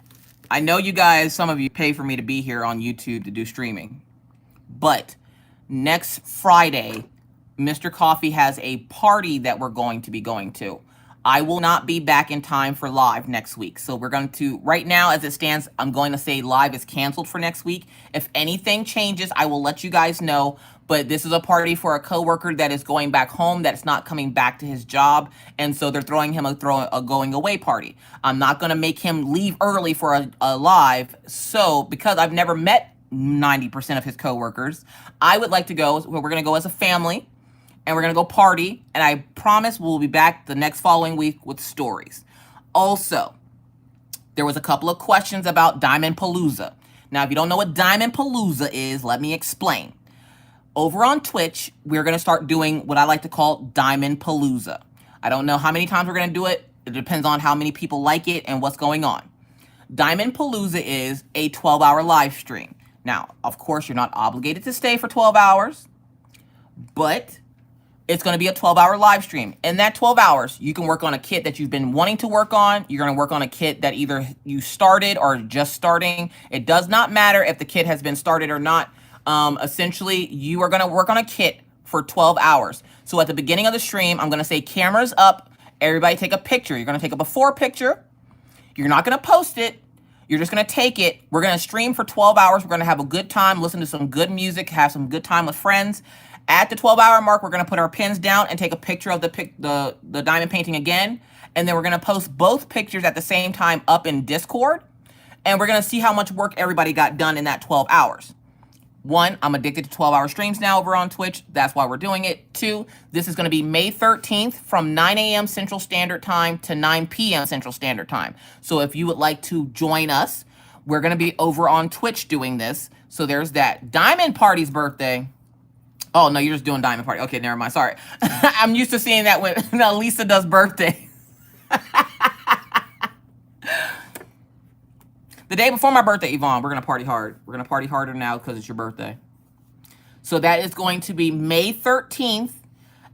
I know you guys, some of you pay for me to be here on YouTube to do streaming. But next Friday, Mr. Coffee has a party that we're going to be going to. I will not be back in time for live next week. So we're going to, right now as it stands, I'm going to say live is canceled for next week. If anything changes, I will let you guys know. But this is a party for a coworker that is going back home, that's not coming back to his job. And so they're throwing him a going away party. I'm not going to make him leave early for a live. So because I've never met 90% of his coworkers, I would like to go. We're going to go as a family. And we're going to go party. And I promise we'll be back the next following week with stories. Also, there was a couple of questions about Diamond Palooza. Now, if you don't know what Diamond Palooza is, let me explain. Over on Twitch, we're going to start doing what I like to call Diamond Palooza. I don't know how many times we're going to do it. It depends on how many people like it and what's going on. Diamond Palooza is a 12-hour live stream. Now, of course, you're not obligated to stay for 12 hours, but it's going to be a 12-hour live stream. In that 12 hours, you can work on a kit that you've been wanting to work on. You're going to work on a kit that either you started or just starting. It does not matter if the kit has been started or not. Essentially, you are going to work on a kit for 12 hours. So at the beginning of the stream, I'm going to say cameras up. Everybody take a picture. You're going to take a before picture. You're not going to post it. You're just going to take it. We're going to stream for 12 hours. We're going to have a good time, listen to some good music, have some good time with friends. At the 12-hour mark, we're going to put our pins down and take a picture of the diamond painting again. And then we're going to post both pictures at the same time up in Discord. And we're going to see how much work everybody got done in that 12 hours. One, I'm addicted to 12-hour streams now over on Twitch. That's why we're doing it. Two, this is going to be May 13th from 9 a.m. Central Standard Time to 9 p.m. Central Standard Time. So if you would like to join us, we're going to be over on Twitch doing this. So there's that. Diamond Party's birthday. Oh, no, you're just doing Diamond Party. Okay, never mind. Sorry. I'm used to seeing that when Lisa does birthday. The day before my birthday, Yvonne, we're going to party hard. We're going to party harder now because it's your birthday. So that is going to be May 13th,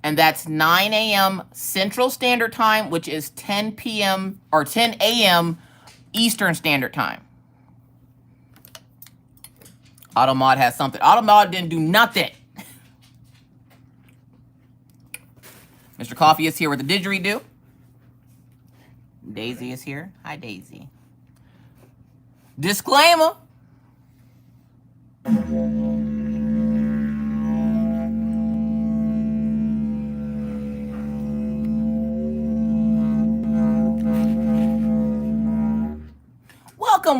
and that's 9 a.m. Central Standard Time, which is 10 p.m. or 10 a.m. Eastern Standard Time. Automod has something. Automod didn't do nothing. Mr. Coffee is here with the didgeridoo. Daisy is here. Hi, Daisy. Disclaimer. Welcome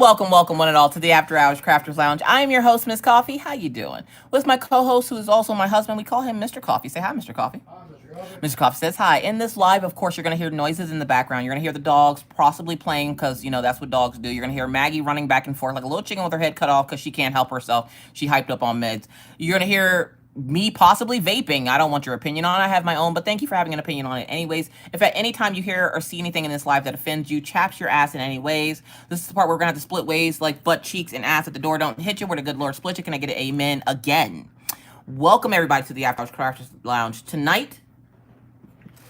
one and all to the After Hours Crafters Lounge. I am your host, Miss Coffee. How you doing? With my co-host, who is also my husband. We call him Mr. Coffee. Say hi, Mr. Coffee. Hi, Mr. Coffee. Mr. Coffee says hi. In this live, of course, you're going to hear noises in the background. You're going to hear the dogs possibly playing because, you know, that's what dogs do. You're going to hear Maggie running back and forth like a little chicken with her head cut off because she can't help herself. She hyped up on meds. You're going to hear me possibly vaping. I don't want your opinion on it. I have my own, but thank you for having an opinion on it anyways. If at any time you hear or see anything in this live that offends you, chaps your ass in any ways. This is the part where we're going to have to split ways like butt cheeks and ass at the door. Don't hit you where the good Lord split you. Can I get an amen again? Welcome everybody to the After Hours Crafters Lounge. Tonight,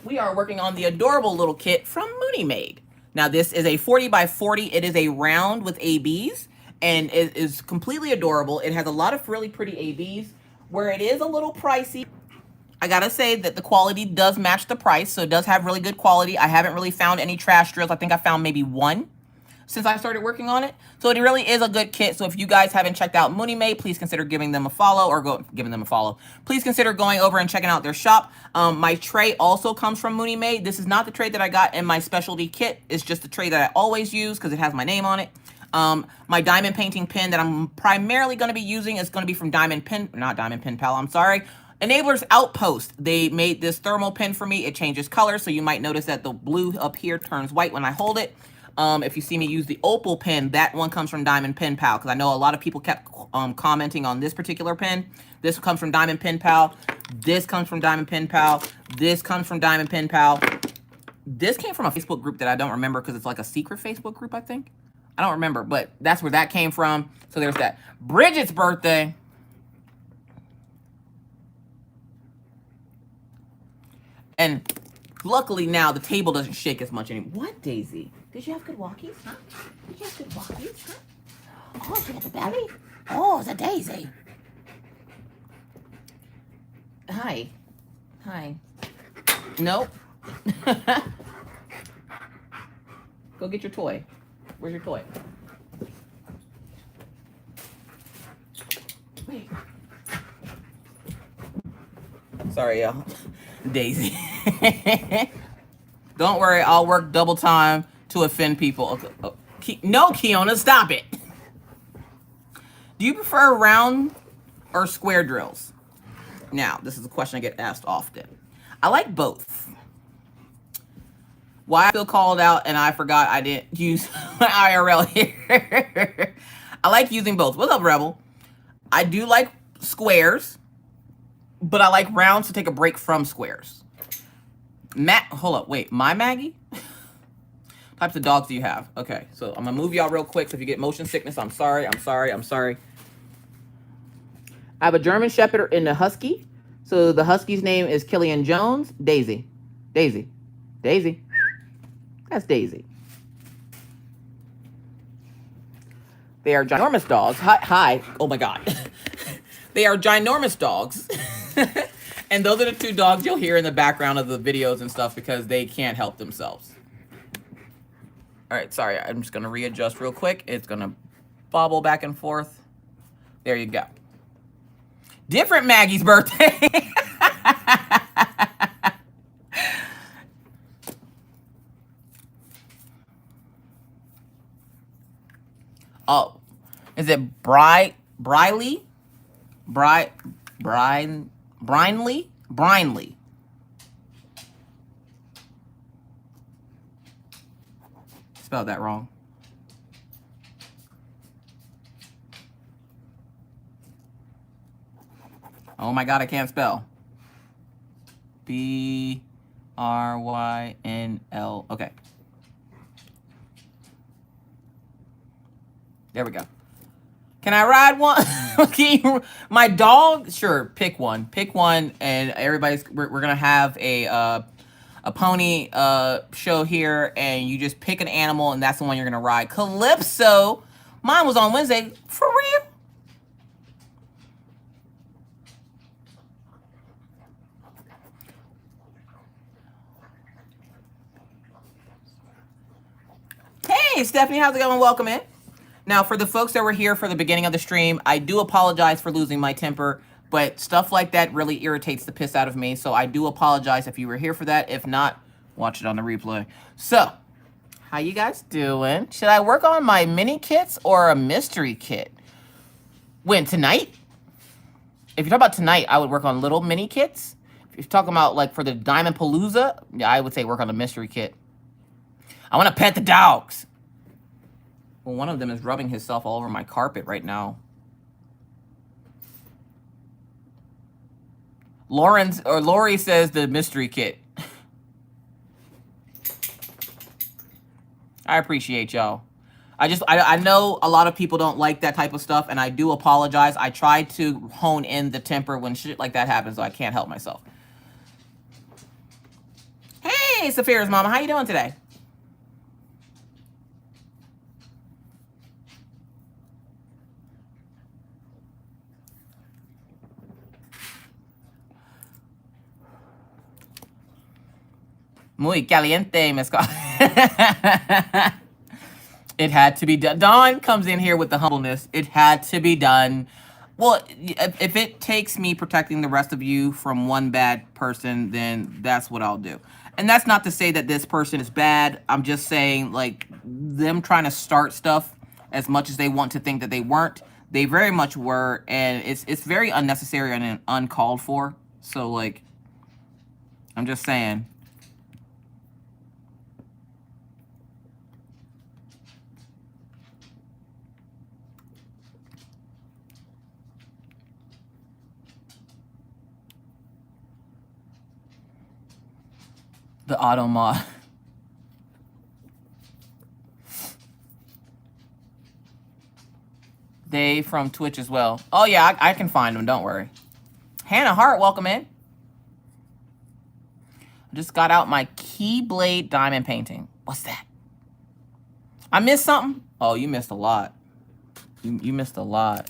we are working on the adorable little kit from Mooney Made. Now this is a 40 by 40. It is a round with ABs and it is completely adorable. It has a lot of really pretty ABs. Where it is a little pricey, I gotta say that the quality does match the price, so it does have really good quality. I haven't really found any trash drills. I think I found maybe one since I started working on it. So it really is a good kit. So if you guys haven't checked out Mooney Made, please consider giving them a follow giving them a follow. Please consider going over and checking out their shop. My tray also comes from Mooney Made. This is not the tray that I got in my specialty kit. It's just the tray that I always use because it has my name on it. My diamond painting pen that I'm primarily going to be using is going to be from not Diamond Pen Pal, I'm sorry. Enablers Outpost. They made this thermal pen for me. It changes color, so you might notice that the blue up here turns white when I hold it. If you see me use the opal pen, that one comes from Diamond Pen Pal, because I know a lot of people kept commenting on this particular pen. This comes from Diamond Pen Pal. This comes from Diamond Pen Pal. This comes from Diamond Pen Pal. This came from a Facebook group that I don't remember because it's like a secret Facebook group, I think. I don't remember, but that's where that came from. So there's that. Bridget's birthday. And luckily now the table doesn't shake as much anymore. What, Daisy? Did you have good walkies? Huh? Did you have good walkies? Huh? Oh, she got the belly? Oh, it's a Daisy. Hi. Hi. Nope. Go get your toy. Where's your toy? Wait. Sorry, y'all. Daisy. Don't worry, I'll work double time to offend people. Okay. Oh. No, Kiona, stop it. Do you prefer round or square drills? Now, this is a question I get asked often. I like both. Why I feel called out and I forgot I didn't use my IRL here. I like using both. What's up, Rebel? I do like squares, but I like rounds to take a break from squares. Hold up, wait, my Maggie? Types of dogs do you have? Okay, so I'm gonna move y'all real quick. So if you get motion sickness, I'm sorry. I have a German Shepherd and a Husky. So the Husky's name is Killian Jones. Daisy. That's Daisy. They are ginormous dogs. Hi. Oh my God. They are ginormous dogs. And those are the two dogs you'll hear in the background of the videos and stuff because they can't help themselves. All right, sorry. I'm just going to readjust real quick. It's going to bobble back and forth. There you go. Different Maggie's birthday. Oh, is it Brinley? Spelled that wrong. Oh my God, I can't spell. B-R-Y-N-L. Okay. There we go. Can I ride one? My dog? Sure, pick one. Pick one, and we're gonna have a pony show here, and you just pick an animal, and that's the one you're gonna ride. Calypso, mine was on Wednesday. For real? Hey, Stephanie, how's it going? Welcome in. Now, for the folks that were here for the beginning of the stream, I do apologize for losing my temper, but stuff like that really irritates the piss out of me, so I do apologize if you were here for that. If not, watch it on the replay. So, How you guys doing? Should I work on my mini kits or a mystery kit? When, tonight? If you're talking about tonight, I would work on little mini kits. If you're talking about like for the Diamond Palooza, yeah, I would say work on a mystery kit. I want to pet the dogs. Well, one of them is rubbing himself all over my carpet right now. Lori says the mystery kit. I appreciate y'all. I know a lot of people don't like that type of stuff, and I do apologize. I try to hone in the temper when shit like that happens, so I can't help myself. Hey, Saphira's mama, how you doing today? Muy caliente, mezcal. It had to be done. Dawn comes in here with the humbleness. It had to be done. Well, if it takes me protecting the rest of you from one bad person, then that's what I'll do. And that's not to say that this person is bad. I'm just saying, like, them trying to start stuff as much as they want to think that they weren't, they very much were, and it's very unnecessary and uncalled for. So, like, I'm just saying. The auto mod. They from Twitch as well. Oh yeah, I can find them, don't worry. Hannah Hart, welcome in. I just got out my Keyblade diamond painting. What's that? I missed something? Oh, you missed a lot. You missed a lot.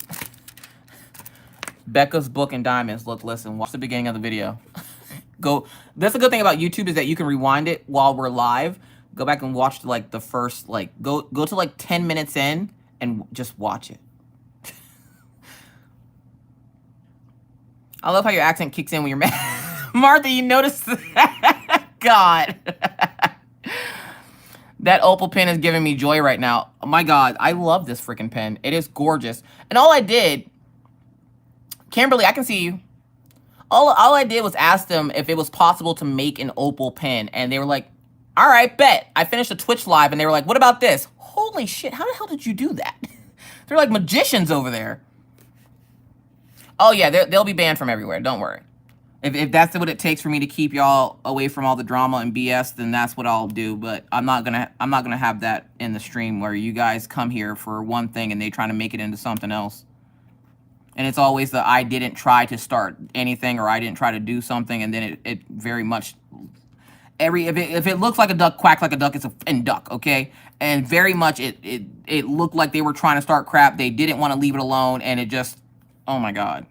Becca's book and diamonds. Look, listen, watch the beginning of the video. Go. That's a good thing about YouTube is that you can rewind it while we're live. Go back and watch like the first, like, go to like 10 minutes in and just watch it. I love how your accent kicks in when you're mad. Martha, you noticed that? God. That opal pen is giving me joy right now. Oh my God, I love this freaking pen. It is gorgeous. And all I did, Kimberly, I can see you. All I did was ask them if it was possible to make an opal pen. And they were like, all right, bet. I finished a Twitch live and they were like, what about this? Holy shit, how the hell did you do that? They're like magicians over there. Oh yeah, they'll be banned from everywhere. Don't worry. If that's what it takes for me to keep y'all away from all the drama and BS, then that's what I'll do. But I'm not gonna have that in the stream where you guys come here for one thing and they trying to make it into something else. And it's always the I didn't try to start anything or I didn't try to do something, and then it very much if it looks like a duck, quacks like a duck, it's a duck, okay? And very much it looked like they were trying to start crap. They didn't want to leave it alone, and it just, oh my God.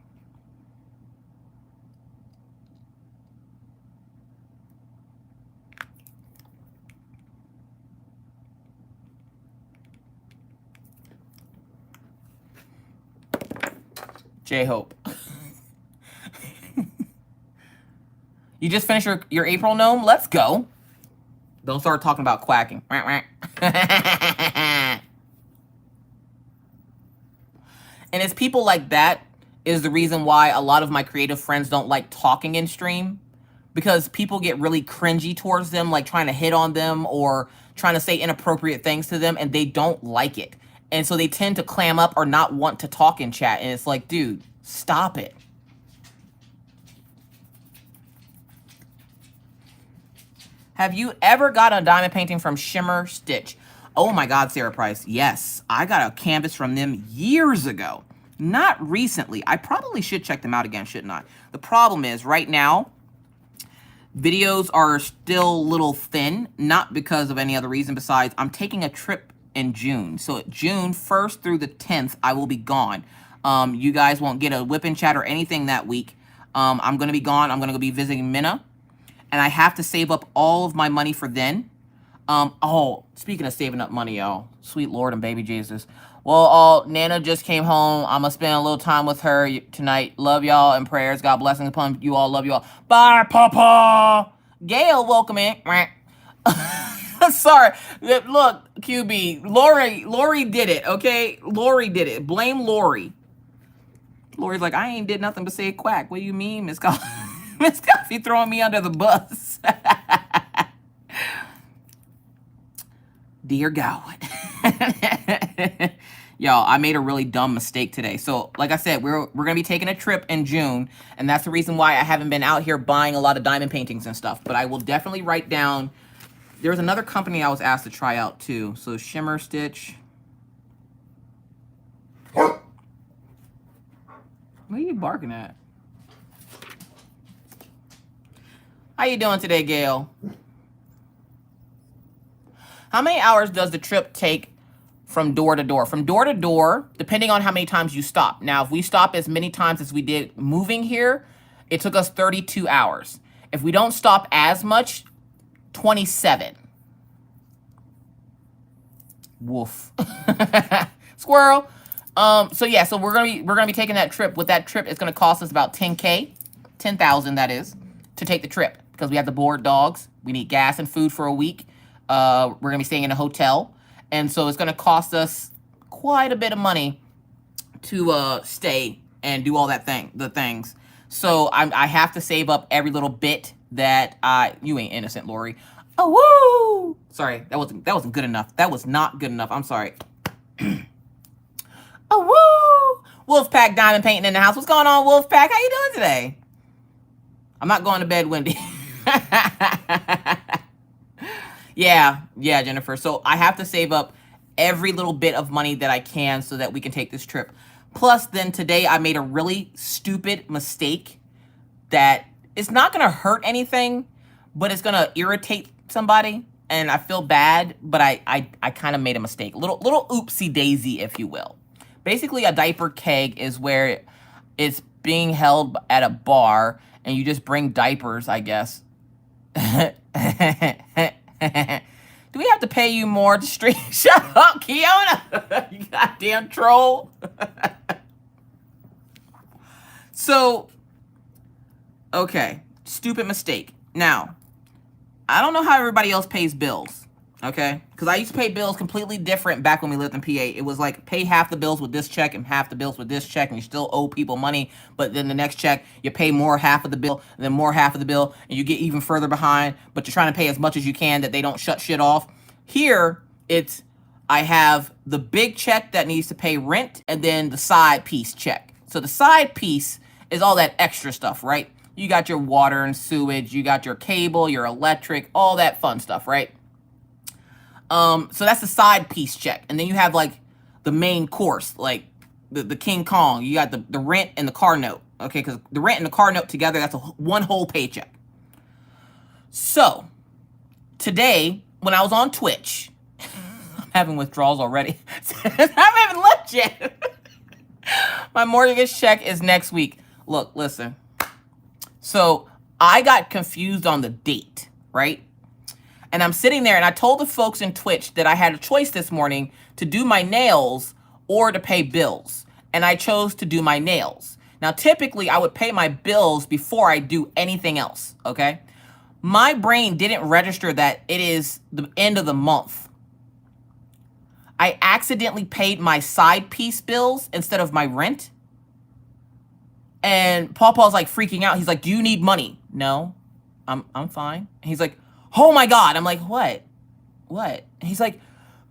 J-Hope. You just finished your April gnome? Let's go. Don't start talking about quacking. And it's people like that is the reason why a lot of my creative friends don't like talking in stream. Because people get really cringy towards them, like trying to hit on them or trying to say inappropriate things to them, and they don't like it. And so they tend to clam up or not want to talk in chat. And it's like, dude, stop it. Have you ever got a diamond painting from Shimmer Stitch? Oh my God, Sarah Price. Yes, I got a canvas from them years ago. Not recently. I probably should check them out again, shouldn't I? The problem is right now, videos are still a little thin, not because of any other reason besides I'm taking a trip in June. So June 1st through the 10th, I will be gone. You guys won't get a whip and chat or anything that week. I'm going to be gone. I'm going to go be visiting Minna. And I have to save up all of my money for then. Oh, speaking of saving up money, y'all. Sweet Lord and baby Jesus. Well, Nana just came home. I'm going to spend a little time with her tonight. Love y'all and prayers. God blessings upon you all. Love you all. Bye, Papa. Gail, welcome in. Sorry. Look, QB, Lori did it, okay? Lori did it. Blame Lori. Lori's like, I ain't did nothing but say quack. What do you mean, Miss Coffee? Miss Coffee throwing me under the bus. Dear God. Y'all, I made a really dumb mistake today. So, like I said, we're going to be taking a trip in June, and that's the reason why I haven't been out here buying a lot of diamond paintings and stuff. But I will definitely write down. There's another company I was asked to try out too. So, Shimmer Stitch. What are you barking at? How you doing today, Gail? How many hours does the trip take from door to door? From door to door, depending on how many times you stop. Now, if we stop as many times as we did moving here, it took us 32 hours. If we don't stop as much, 27. Woof. Squirrel. So yeah, so we're gonna be taking that trip. With that trip, it's gonna cost us about 10K, 10,000 that is, to take the trip, because we have to board dogs. We need gas and food for a week. We're gonna be staying in a hotel. And so it's going to cost us quite a bit of money to stay and do all the things. So I have to save up every little bit that you ain't innocent, Lori. Oh, woo! Sorry, that wasn't good enough. That was not good enough. I'm sorry. Oh, woo! Wolfpack Diamond Painting in the house. What's going on, Wolfpack? How you doing today? I'm not going to bed, Wendy. Yeah, Jennifer. So I have to save up every little bit of money that I can so that we can take this trip. Plus, then today I made a really stupid mistake that it's not going to hurt anything, but it's going to irritate somebody. And I feel bad, but I kind of made a mistake. Little oopsie daisy, if you will. Basically, a diaper keg is where it's being held at a bar and you just bring diapers, I guess. Do we have to pay you more to stream? Shut up, Kiona! You goddamn troll. So, okay. Stupid mistake. Now, I don't know how everybody else pays bills. Okay? Because I used to pay bills completely different back when we lived in PA. It was like, pay half the bills with this check and half the bills with this check, and you still owe people money. But then the next check, you pay more half of the bill, and then more half of the bill, and you get even further behind, but you're trying to pay as much as you can that they don't shut shit off. Here, it's, I have the big check that needs to pay rent, and then the side piece check. So the side piece is all that extra stuff, right? You got your water and sewage, you got your cable, your electric, all that fun stuff, right? So that's the side piece check. And then you have like the main course, like the King Kong. You got the rent and the car note. Okay, because the rent and the car note together, that's one whole paycheck. So today, when I was on Twitch, I'm having withdrawals already. I haven't left yet. My mortgage check is next week. Look, listen. So I got confused on the date, right? And I'm sitting there and I told the folks in Twitch that I had a choice this morning to do my nails or to pay bills. And I chose to do my nails. Now, typically I would pay my bills before I do anything else, okay? My brain didn't register that it is the end of the month. I accidentally paid my side piece bills instead of my rent. And Paul's like freaking out. He's like, do you need money? No, I'm fine. And he's like, oh my God. I'm like, what? And he's like,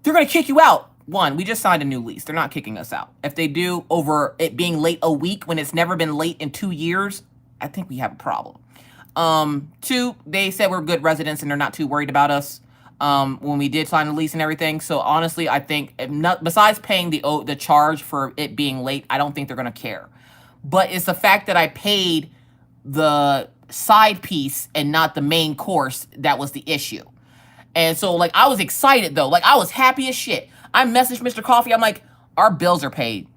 they're going to kick you out. One, we just signed a new lease. They're not kicking us out. If they do, over it being late a week when it's never been late in 2 years, I think we have a problem. Two, they said we're good residents and they're not too worried about us when we did sign the lease and everything. So honestly, I think besides paying the charge for it being late, I don't think they're going to care. But it's the fact that I paid the side piece and not the main course that was the issue. And so, like, I was excited, though. Like, I was happy as shit. I messaged Mr. Coffee. I'm like, our bills are paid.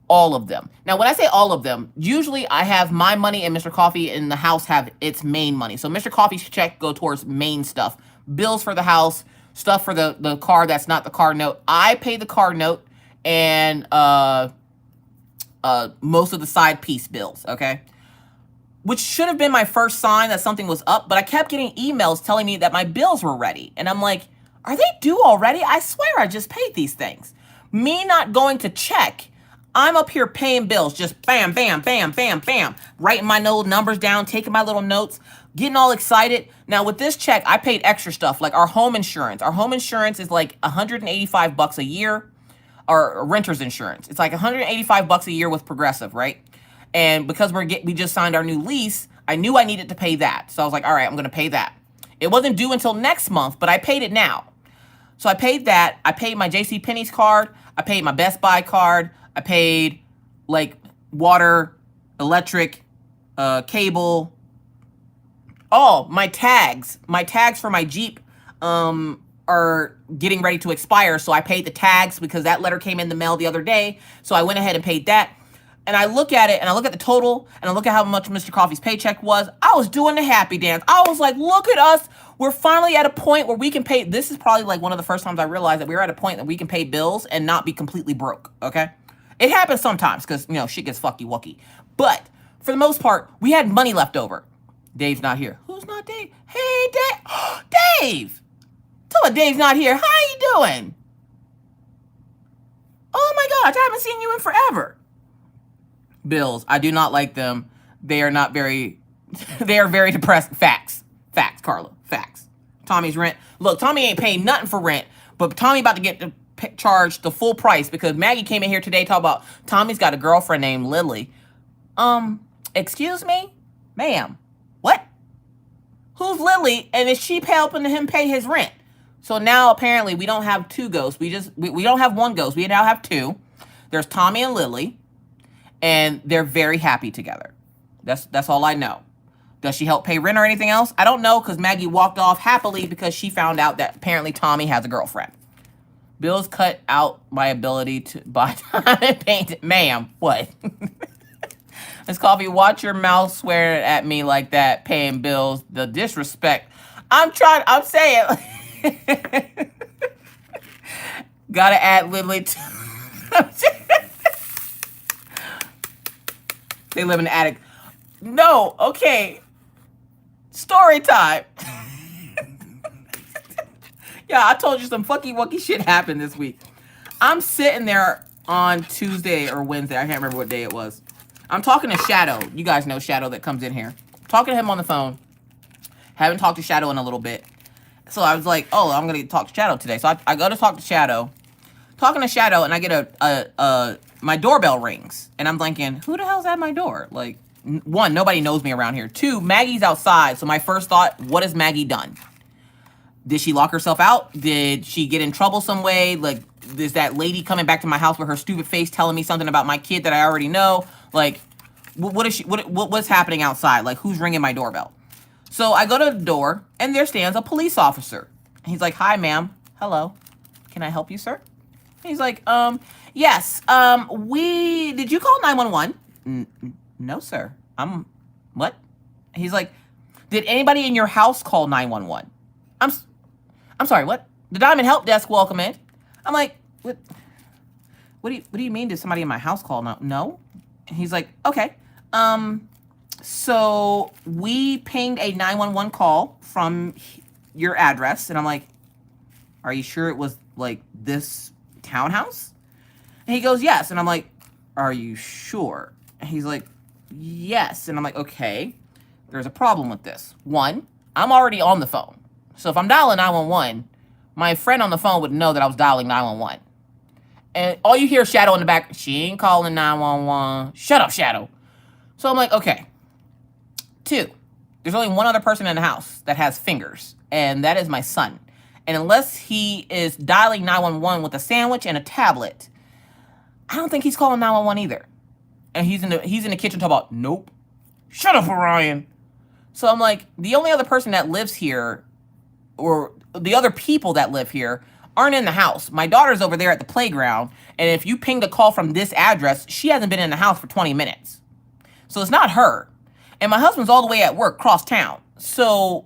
All of them. Now, when I say all of them, usually I have my money and Mr. Coffee in the house have its main money. So Mr. Coffee's check go towards main stuff. Bills for the house, stuff for the car that's not the car note. I pay the car note and most of the side piece bills, okay? which should have been my first sign that something was up, but I kept getting emails telling me that my bills were ready. And I'm like, are they due already? I swear I just paid these things. Me not going to check, I'm up here paying bills, just bam, bam, bam, bam, bam, writing my little numbers down, taking my little notes, getting all excited. Now with this check, I paid extra stuff, like our home insurance. Our home insurance is like $185 a year, or renter's insurance. It's like $185 a year with Progressive, right? And because we just signed our new lease, I knew I needed to pay that. So I was like, all right, I'm going to pay that. It wasn't due until next month, but I paid it now. So I paid that. I paid my JCPenney's card. I paid my Best Buy card. I paid like water, electric, cable. Oh, my tags for my Jeep are getting ready to expire. So I paid the tags because that letter came in the mail the other day. So I went ahead and paid that. And I look at it and I look at the total and I look at how much Mr. Coffee's paycheck was. I was doing the happy dance. I was like, look at us. We're finally at a point where we can pay. This is probably like one of the first times I realized that we were at a point that we can pay bills and not be completely broke. Okay. It happens sometimes because, you know, shit gets fucky wucky. But for the most part, we had money left over. Dave's not here. Who's not Dave? Hey, Dave. Dave. Tell me Dave's not here. How you doing? Oh my gosh, I haven't seen you in forever. Bills. I do not like them. They are not very, they are very depressed. Facts. Facts, Carla. Facts. Tommy's rent. Look, Tommy ain't paying nothing for rent, but Tommy about to get charged the full price because Maggie came in here today talking about Tommy's got a girlfriend named Lily. Excuse me? Ma'am. What? Who's Lily? And is she helping him pay his rent? So now apparently we don't have two ghosts. We don't have one ghost. We now have two. There's Tommy and Lily. And they're very happy together. That's all I know. Does she help pay rent or anything else? I don't know because Maggie walked off happily because she found out that apparently Tommy has a girlfriend. Bills cut out my ability to buy time and paint it. Ma'am, what? Miss Coffee, watch your mouth swearing at me like that, paying bills. The disrespect. I'm saying. Gotta add Lily to. They live in the attic. No, okay. Story time. Yeah, I told you some fucky wucky shit happened this week. I'm sitting there on Tuesday or Wednesday. I can't remember what day it was. I'm talking to Shadow. You guys know Shadow that comes in here. Talking to him on the phone. Haven't talked to Shadow in a little bit. So I was like, oh, I'm going to talk to Shadow today. So I go to talk to Shadow. Talking to Shadow, and I get my doorbell rings. And I'm thinking, who the hell's at my door? Like, one, nobody knows me around here. Two, Maggie's outside. So my first thought, what has Maggie done? Did she lock herself out? Did she get in trouble some way? Like, is that lady coming back to my house with her stupid face telling me something about my kid that I already know? Like, what's happening outside? Like, who's ringing my doorbell? So I go to the door, and there stands a police officer. He's like, hi, ma'am. Hello. Can I help you, sir? He's like, yes. Did you call 911? No, sir. What? He's like, did anybody in your house call 911? I'm sorry, what? The Diamond Help Desk welcome in. I'm like, what do you mean did somebody in my house call? No? He's like, okay. So we pinged a 911 call from your address. And I'm like, are you sure it was like this townhouse? And he goes, yes. And I'm like, are you sure? And he's like, yes. And I'm like, okay, there's a problem with this. One, I'm already on the phone. So if I'm dialing 911, my friend on the phone would know that I was dialing 911. And all you hear is Shadow in the back. She ain't calling 911. Shut up, Shadow. So I'm like, okay. Two, there's only one other person in the house that has fingers, and that is my son. And unless he is dialing 911 with a sandwich and a tablet, I don't think he's calling 911 either. And he's in the kitchen talking about, nope. Shut up, Orion. So I'm like, the only other person that lives here, or the other people that live here, aren't in the house. My daughter's over there at the playground, and if you pinged a call from this address, she hasn't been in the house for 20 minutes. So it's not her. And my husband's all the way at work, cross town. So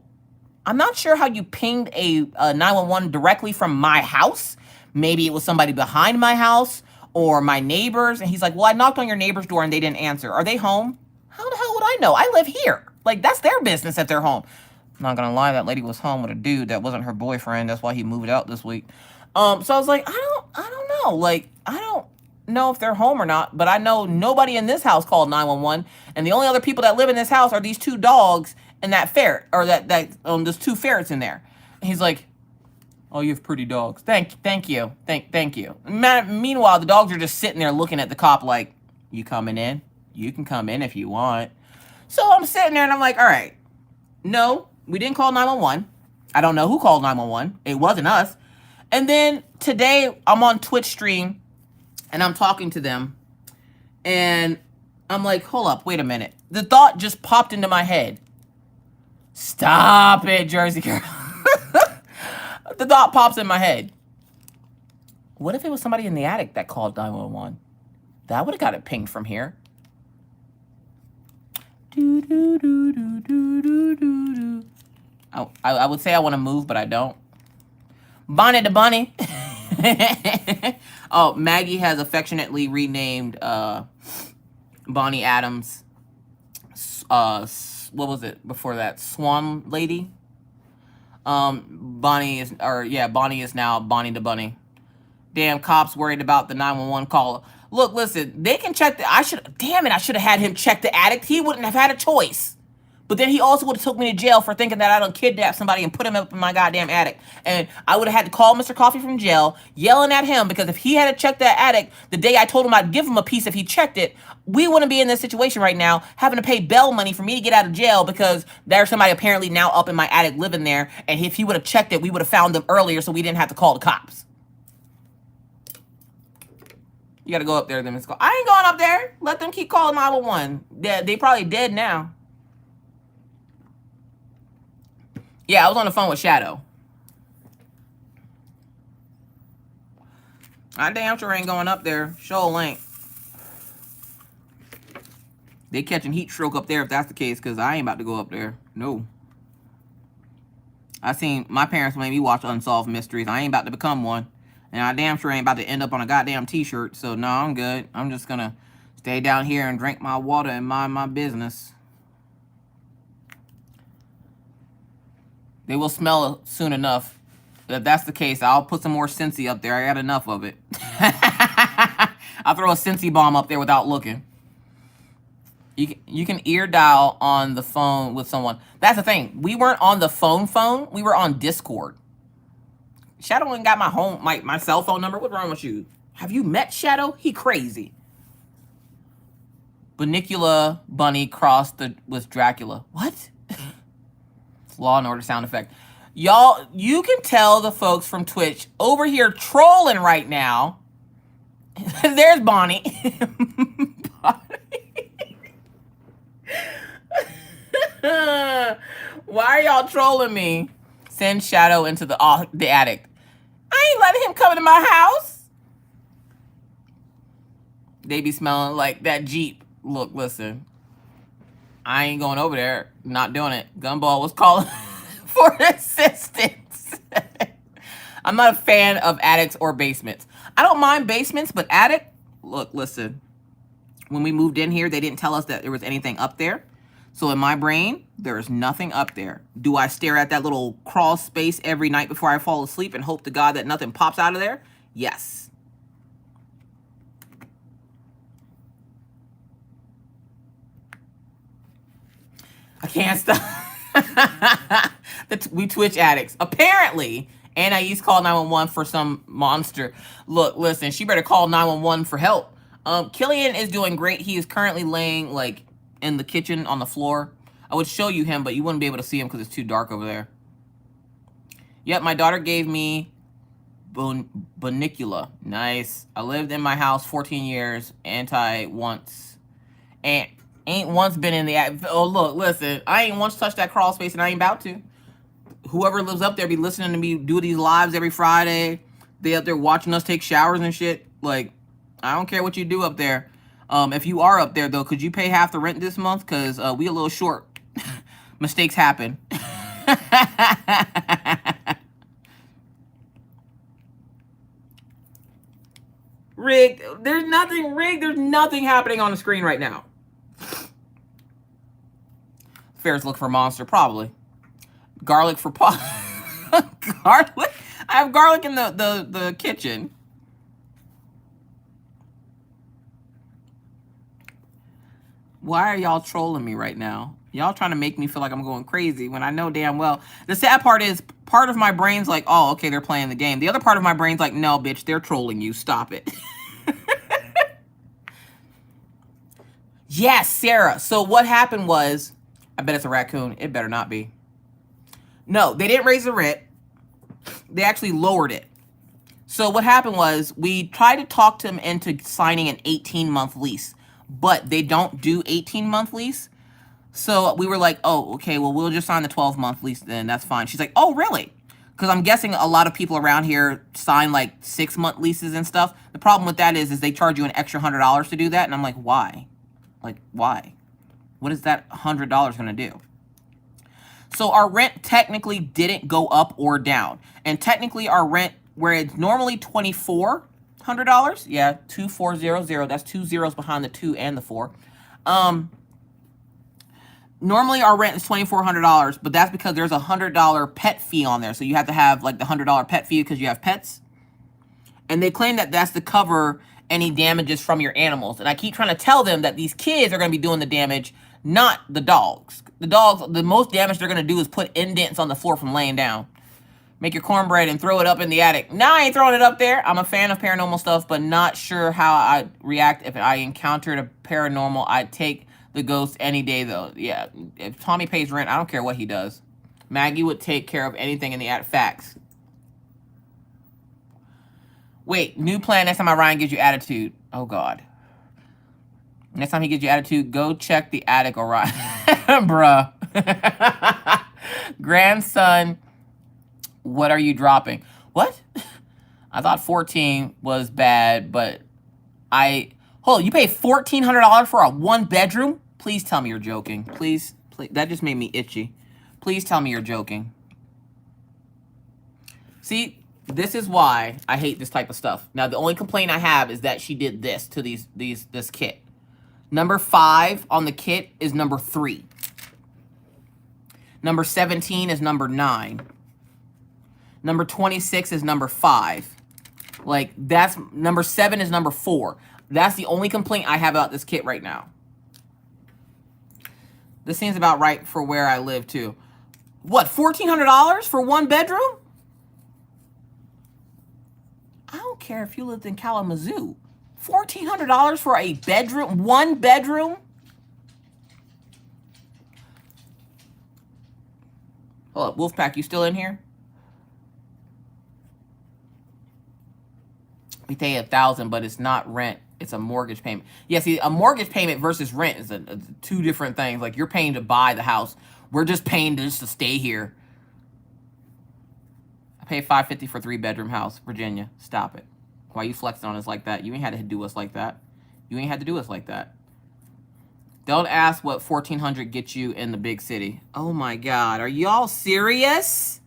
I'm not sure how you pinged a 911 directly from my house. Maybe it was somebody behind my house or my neighbors. And he's like, well, I knocked on your neighbor's door and they didn't answer. Are they home? How the hell would I know? I live here. Like, that's their business at their home. I'm not gonna lie, that lady was home with a dude that wasn't her boyfriend. That's why he moved out this week. So I was like, I don't know. Like, I don't know if they're home or not, but I know nobody in this house called 911, and the only other people that live in this house are these 2 dogs and that ferret, or there's 2 ferrets in there. And he's like, oh, you have pretty dogs. Thank you. Thank you. Meanwhile, the dogs are just sitting there looking at the cop like, you coming in? You can come in if you want. So I'm sitting there and I'm like, all right, no, we didn't call 911. I don't know who called 911. It wasn't us. And then today I'm on Twitch stream and I'm talking to them and I'm like, hold up, wait a minute. The thought just popped into my head. Stop it, Jersey girl. The thought pops in my head. What if it was somebody in the attic that called 911? That would have got it pinged from here. I would say I want to move, but I don't. Bonnie the Bunny. Oh, Maggie has affectionately renamed Bonnie Adams. What was it before that? Swan Lady. Bonnie is now Bonnie the Bunny. Damn, cops worried about the 911 call. Look, listen, they can check I should have had him check the attic. He wouldn't have had a choice. But then he also would have took me to jail for thinking that I done kidnapped somebody and put him up in my goddamn attic. And I would have had to call Mr. Coffee from jail, yelling at him, because if he had to check that attic the day I told him I'd give him a piece if he checked it, we wouldn't be in this situation right now, having to pay bail money for me to get out of jail because there's somebody apparently now up in my attic living there. And if he would have checked it, we would have found them earlier so we didn't have to call the cops. You got to go up there. Then I ain't going up there. Let them keep calling 911. They probably dead now. Yeah, I was on the phone with Shadow. I damn sure ain't going up there. Show ain't. They catching heat stroke up there if that's the case, because I ain't about to go up there. No. I seen my parents made me watch Unsolved Mysteries. I ain't about to become one. And I damn sure ain't about to end up on a goddamn t-shirt. So, no, I'm good. I'm just going to stay down here and drink my water and mind my business. They will smell soon enough. If that's the case, I'll put some more Scentsy up there. I got enough of it. I'll throw a Scentsy bomb up there without looking. You can ear dial on the phone with someone. That's the thing. We weren't on the phone. We were on Discord. Shadow ain't got my cell phone number. What's wrong with you? Have you met Shadow? He crazy. Bunnicula Bunny crossed with Dracula. What? Law and Order sound effect. Y'all, you can tell the folks from Twitch over here trolling right now. There's Bonnie. Why are y'all trolling me? Send Shadow into the attic. I ain't letting him come into my house. They be smelling like that Jeep. Look, listen. I ain't going over there. Not doing it. Gumball was calling for assistance. I'm not a fan of attics or basements. I don't mind basements, but attic, look, listen. When we moved in here, they didn't tell us that there was anything up there. So in my brain, there is nothing up there. Do I stare at that little crawl space every night before I fall asleep and hope to God that nothing pops out of there? Yes. I can't stop. We Twitch addicts. Apparently, Anais called 911 for some monster. Look, listen, she better call 911 for help. Killian is doing great. He is currently laying, like, in the kitchen on the floor. I would show you him, but you wouldn't be able to see him because it's too dark over there. Yep, my daughter gave me Bunnicula. Nice. I lived in my house 14 years. Once. And ain't once been in the... Oh, look, listen. I ain't once touched that crawl space, and I ain't about to. Whoever lives up there be listening to me do these lives every Friday. They up there watching us take showers and shit. Like, I don't care what you do up there. If you are up there, though, could you pay half the rent this month? Because we a little short. Mistakes happen. Rigged. There's nothing rigged. There's nothing happening on the screen right now. Ferris look for monster, probably. Garlic for pot. Garlic? I have garlic in the kitchen. Why are y'all trolling me right now? Y'all trying to make me feel like I'm going crazy when I know damn well. The sad part is, part of my brain's like, oh, okay, they're playing the game. The other part of my brain's like, no, bitch, they're trolling you. Stop it. Yes, Sarah. So what happened was, I bet it's a raccoon. It better not be. No, they didn't raise the rent. They actually lowered it. So what happened was, we tried to talk them into signing an 18-month lease, but they don't do 18-month lease. So we were like, oh, okay, well, we'll just sign the 12-month lease then. That's fine. She's like, oh, really? Because I'm guessing a lot of people around here sign like 6-month leases and stuff. The problem with that is they charge you an extra $100 to do that. And I'm like, why? Like, why? What is that $100 going to do? So our rent technically didn't go up or down. And technically our rent, where it's normally $2,400, yeah, 2400, that's 2 zeros behind the 2 and the 4. Normally our rent is $2,400, but that's because there's a $100 pet fee on there. So you have to have like the $100 pet fee because you have pets. And they claim that that's to cover any damages from your animals. And I keep trying to tell them that these kids are going to be doing the damage, not the dogs. The dogs, the most damage they're going to do is put indents on the floor from laying down. Make your cornbread and throw it up in the attic. No, I ain't throwing it up there. I'm a fan of paranormal stuff, but not sure how I'd react if I encountered a paranormal. I'd take the ghost any day, though. Yeah, if Tommy pays rent, I don't care what he does. Maggie would take care of anything in the attic. Facts. Wait, new plan next time Ryan gives you attitude. Oh, God. Next time he gives you attitude, go check the attic, Orion. Bruh. Grandson, what are you dropping? What? I thought 14 was bad, but hold on, you pay $1,400 for a 1-bedroom? Please tell me you're joking. Please. That just made me itchy. Please tell me you're joking. See, this is why I hate this type of stuff. Now, the only complaint I have is that she did this to this kit. Number 5 on the kit is number 3. Number 17 is number 9. Number 26 is number 5. Like, that's number 7 is number 4. That's the only complaint I have about this kit right now. This seems about right for where I live, too. What, $1,400 for 1 bedroom? I don't care if you lived in Kalamazoo. $1,400 for a bedroom? 1 bedroom? Hold up, Wolfpack, you still in here? We pay $1,000, but it's not rent. It's a mortgage payment. Yeah, see, a mortgage payment versus rent is two different things. Like, you're paying to buy the house. We're just paying just to stay here. I pay $550 for a 3-bedroom house. Virginia, stop it. Why you flexing on us like that? You ain't had to do us like that. You ain't had to do us like that. Don't ask what $1,400 gets you in the big city. Oh, my God. Are y'all serious?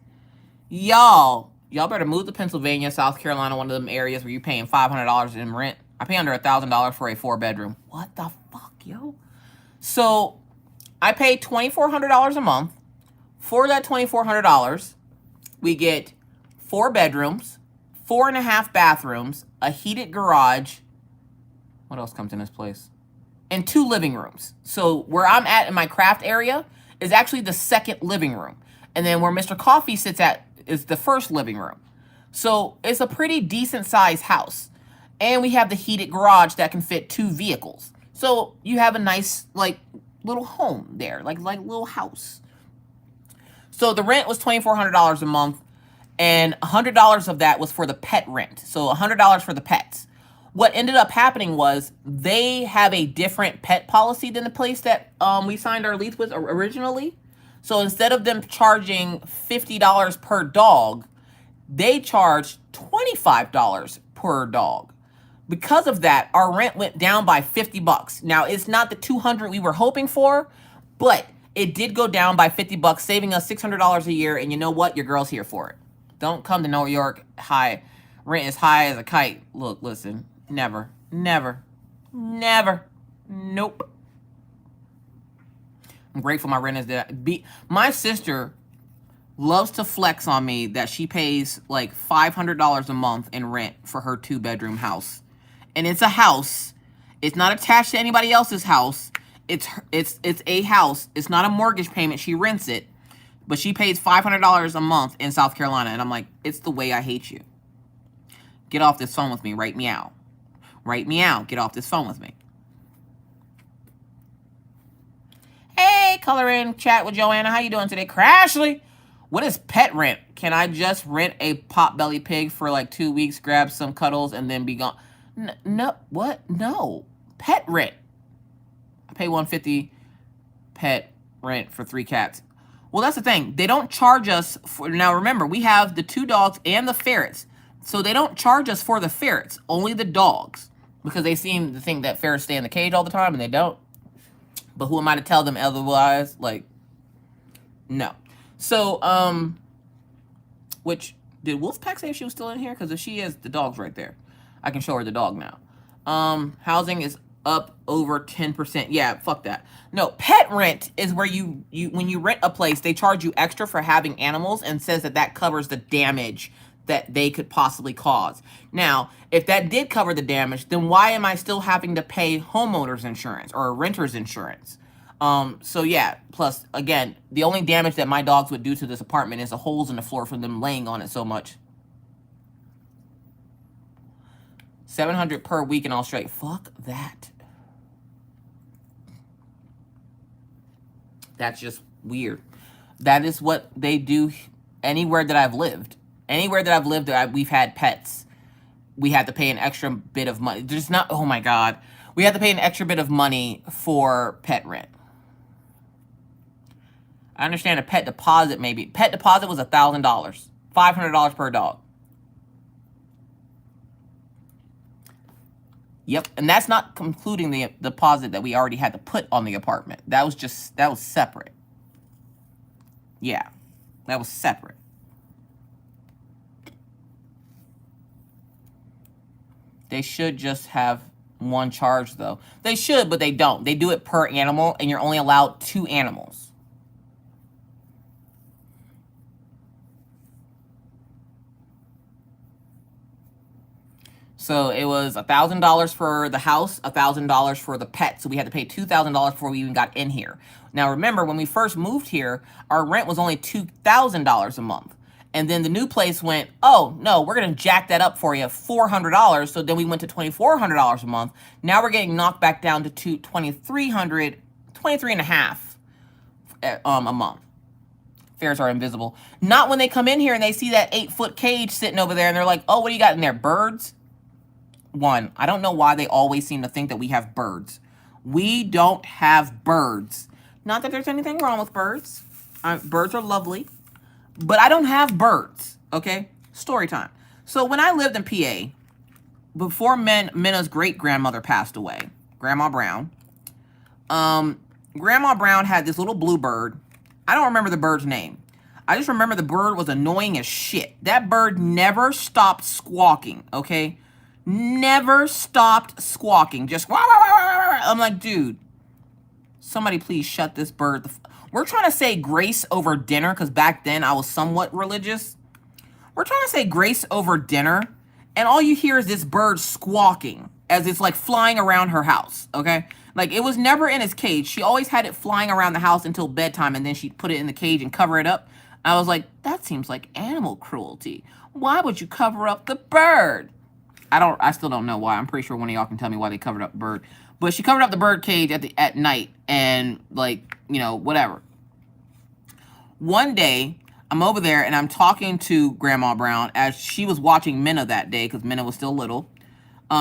Y'all better move to Pennsylvania, South Carolina, one of them areas where you're paying $500 in rent. I pay under $1,000 for a 4-bedroom. What the fuck, yo? So I pay $2,400 a month. For that $2,400, we get 4 bedrooms, 4.5 bathrooms, a heated garage. What else comes in this place? And 2 living rooms. So where I'm at in my craft area is actually the 2nd living room. And then where Mr. Coffee sits at is the 1st living room. So it's a pretty decent sized house. And we have the heated garage that can fit 2 vehicles. So you have a nice, like, little home there, like little house. So the rent was $2,400 a month, and $100 of that was for the pet rent. So $100 for the pets. What ended up happening was they have a different pet policy than the place that we signed our lease with originally. So instead of them charging $50 per dog, they charge $25 per dog. Because of that, our rent went down by $50. Now, it's not the $200 we were hoping for, but it did go down by $50, saving us $600 a year. And you know what? Your girl's here for it. Don't come to New York high. Rent is high as a kite. Look, listen. Never. Nope. I'm grateful my rent is there. My sister loves to flex on me that she pays like $500 a month in rent for her 2-bedroom house. And it's a house. It's not attached to anybody else's house. It's a house. It's not a mortgage payment. She rents it. But she pays $500 a month in South Carolina. And I'm like, it's the way I hate you. Get off this phone with me. Right meow. Right meow. Get off this phone with me. Hey, color in chat with Joanna. How you doing today? Crashly. What is pet rent? Can I just rent a potbelly pig for like 2 weeks, grab some cuddles, and then be gone? No. What? No. Pet rent. I pay $150 pet rent for 3 cats. Well, that's the thing. They don't charge us for... Now, remember, we have the 2 dogs and the ferrets. So they don't charge us for the ferrets. Only the dogs. Because they seem to think that ferrets stay in the cage all the time, and they don't. But who am I to tell them otherwise? Like, no. So, which, did Wolfpack say if she was still in here? Because if she is, the dog's right there. I can show her the dog now. Housing is up over 10%. Yeah, fuck that. No, pet rent is where you when you rent a place, they charge you extra for having animals and says that that covers the damage that they could possibly cause. Now, if that did cover the damage, then why am I still having to pay homeowners insurance or renter's insurance? So yeah, plus again, the only damage that my dogs would do to this apartment is the holes in the floor from them laying on it so much. $700 per week in Australia. Fuck that. That's just weird. That is what they do anywhere that I've lived. Anywhere that I've lived, we've had pets. We had to pay an extra bit of money. Just not, oh my God. We had to pay an extra bit of money for pet rent. I understand a pet deposit maybe. Pet deposit was $1,000. $500 per dog. Yep, and that's not including the deposit that we already had to put on the apartment. That was separate. Yeah, that was separate. They should just have one charge, though. They should, but they don't. They do it per animal, and you're only allowed 2 animals. So it was $1,000 for the house, $1,000 for the pet. So we had to pay $2,000 before we even got in here. Now, remember, when we first moved here, our rent was only $2,000 a month. And then the new place went, oh, no, we're going to jack that up for you, $400. So then we went to $2,400 a month. Now we're getting knocked back down to $2,300, $23.50 a month. Fares are invisible. Not when they come in here and they see that 8-foot cage sitting over there and they're like, oh, what do you got in there? Birds? One, I don't know why they always seem to think that we have birds. We don't have birds. Not that there's anything wrong with birds. Birds are lovely. But I don't have birds, okay? Story time. So when I lived in PA, before Minna's great-grandmother passed away, Grandma Brown, Grandma Brown had this little blue bird. I don't remember the bird's name. I just remember the bird was annoying as shit. That bird never stopped squawking, okay? Never stopped squawking. Just, wah, wah, wah, wah, wah. I'm like, dude, somebody please shut this bird. We're trying to say grace over dinner because back then I was somewhat religious. We're trying to say grace over dinner, and all you hear is this bird squawking as it's like flying around her house, okay? Like, it was never in its cage. She always had it flying around the house until bedtime, and then she'd put it in the cage and cover it up. I was like, that seems like animal cruelty. Why would you cover up the bird? I still don't know why. I'm pretty sure one of y'all can tell me why they covered up the bird. But she covered up the bird cage at night and, like, you know, whatever. One day, I'm over there and I'm talking to Grandma Brown as she was watching Minna that day because Minna was still little.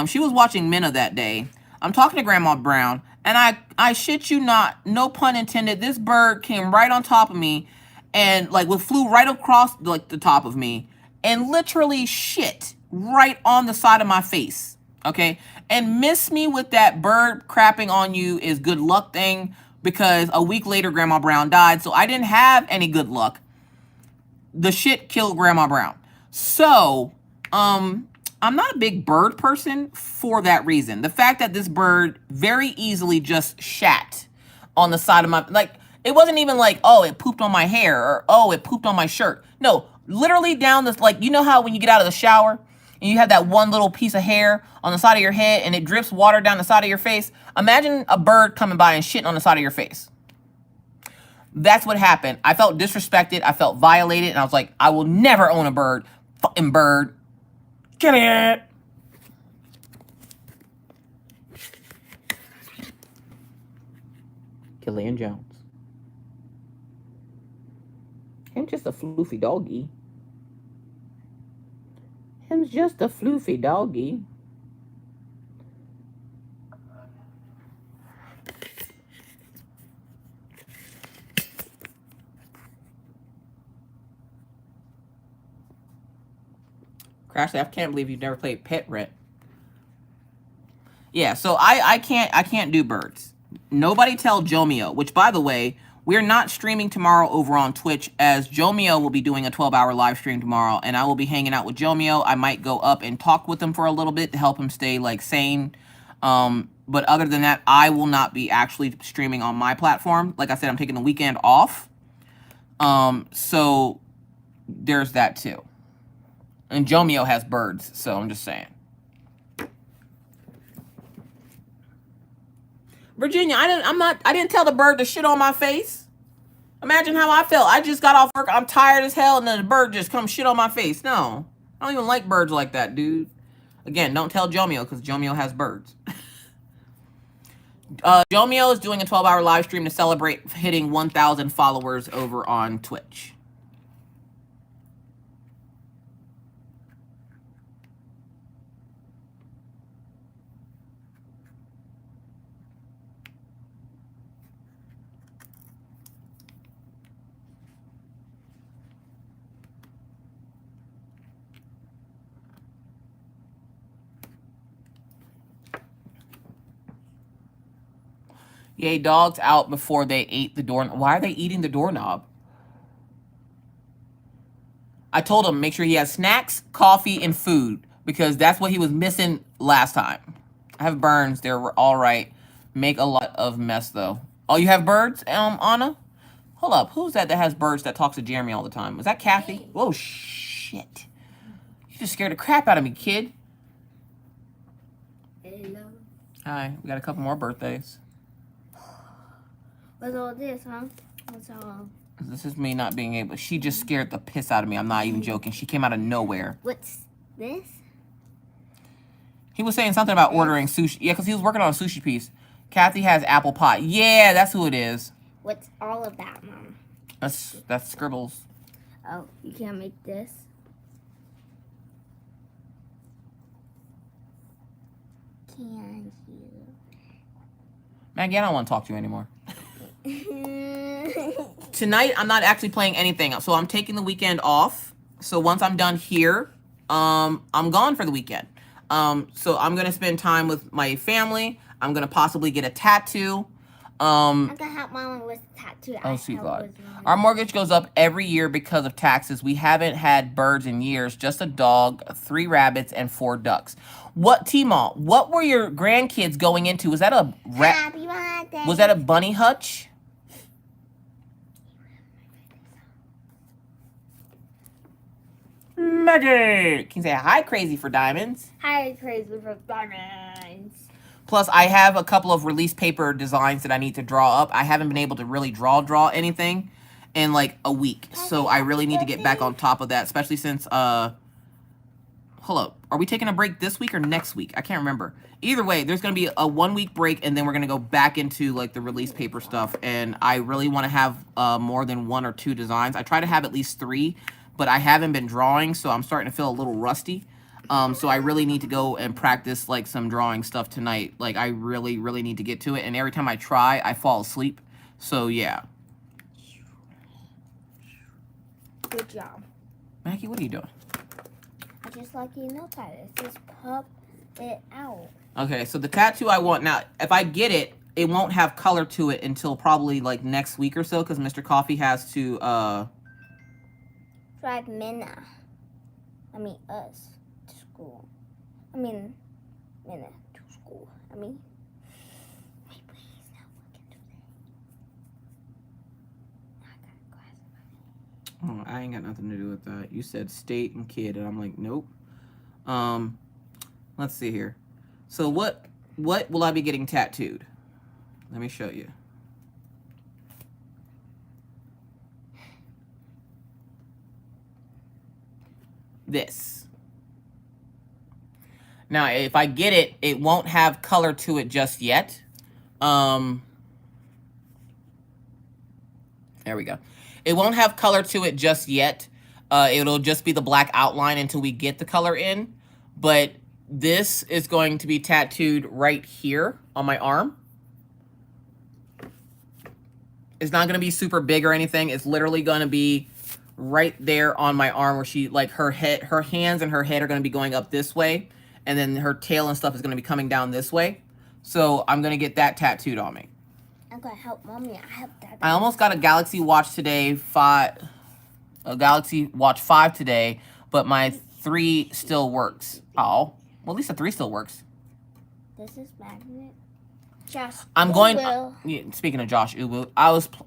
She was watching Minna that day. I'm talking to Grandma Brown and I shit you not, no pun intended, this bird came right on top of me and, like, flew right across, like, the top of me and literally shit right on the side of my face, okay? And miss me with that bird crapping on you is good luck thing because a week later Grandma Brown died, so I didn't have any good luck. The shit killed Grandma Brown. So, I'm not a big bird person for that reason. The fact that this bird very easily just shat on the side of my, like, It wasn't even like, oh, it pooped on my hair or, oh, it pooped on my shirt. No, literally down this, like, you know how when you get out of the shower and you have that one little piece of hair on the side of your head and it drips water down the side of your face? Imagine a bird coming by and shitting on the side of your face. That's what happened. I felt disrespected. I felt violated. And I was like, I will never own a bird. Fucking bird. Get it. Killian Jones. Him's just a floofy doggy. Him's just a floofy doggy. Crashly, I can't believe you've never played Pet Rent. Yeah, so I can't do birds. Nobody tell Jomio, which by the way, we're not streaming tomorrow over on Twitch, as Jomio will be doing a 12-hour live stream tomorrow, and I will be hanging out with Jomio. I might go up and talk with him for a little bit to help him stay like sane. But other than that, I will not be actually streaming on my platform. Like I said, I'm taking the weekend off. So there's that too. And Jomio has birds, so I'm just saying. Virginia, I didn't tell the bird to shit on my face. Imagine how I felt. I just got off work. I'm tired as hell, and then the bird just comes shit on my face. No, I don't even like birds like that, dude. Again, don't tell Jomio, because Jomio has birds. Jomio is doing a 12-hour live stream to celebrate hitting 1,000 followers over on Twitch. Yay, dogs out before they ate the doorknob. Why are they eating the doorknob? I told him make sure he has snacks, coffee, and food, because that's what he was missing last time. I have burns. They're all right. Make a lot of mess, though. Oh, you have birds, Anna? Hold up. Who's that has birds that talks to Jeremy all the time? Was that Kathy? Whoa, shit. You just scared the crap out of me, kid. Hello. Hi. We got a couple more birthdays. What's all this, huh? What's all? This is me not being able. She just scared the piss out of me. I'm not even joking. She came out of nowhere. What's this? He was saying something about ordering sushi. Yeah, because he was working on a sushi piece. Kathy has apple pie. Yeah, that's who it is. What's all of that, Mom? That's Scribbles. Oh, you can't make this? Can you? Maggie, I don't want to talk to you anymore. Tonight, I'm not actually playing anything. So I'm taking the weekend off. So once I'm done here, I'm gone for the weekend. So I'm going to spend time with my family. I'm going to possibly get a tattoo. I'm going to help Mama with the tattoo. Oh, sweet God. Our mortgage goes up every year because of taxes. We haven't had birds in years, just a dog, 3 rabbits, and 4 ducks. What, T-Mall, what were your grandkids going into? Was that a Happy birthday. Was that a bunny hutch? Magic! Can you say hi, Crazy for Diamonds? Hi, Crazy for Diamonds. Plus, I have a couple of release paper designs that I need to draw up. I haven't been able to really draw anything in like a week. So I really need to get back on top of that, especially since, hold up. Are we taking a break this week or next week? I can't remember. Either way, there's going to be a 1-week break, and then we're going to go back into like the release paper stuff. And I really want to have more than 1 or 2 designs. I try to have at least 3, but I haven't been drawing, so I'm starting to feel a little rusty. So I really need to go and practice like some drawing stuff tonight. Like I really need to get to it. And every time I try, I fall asleep. So yeah. Good job. Mackie, what are you doing? I just like you know that. Just pop it out. Okay, so the tattoo I want now, if I get it, it won't have color to it until probably like next week or so, because Mr. Coffee has to drive Minna. I mean us to school. I mean Minna to school. I mean my brain is not working I ain't got nothing to do with that. You said state and kid, and I'm like, nope. Let's see here. So what will I be getting tattooed? Let me show you. This. Now, if I get it, it won't have color to it just yet. There we go. It won't have color to it just yet. It'll just be the black outline until we get the color in. But this is going to be tattooed right here on my arm. It's not going to be super big or anything. It's literally going to be right there on my arm where she, like, her hands and her head are going to be going up this way. And then her tail and stuff is going to be coming down this way. So I'm going to get that tattooed on me. I'm going to help Mommy. I help Dad. I almost got a Galaxy Watch today, a Galaxy Watch 5 today, but my 3 still works. Oh, well, at least the 3 still works. This is magnet. Josh, I'm going. Speaking of Josh Ubu,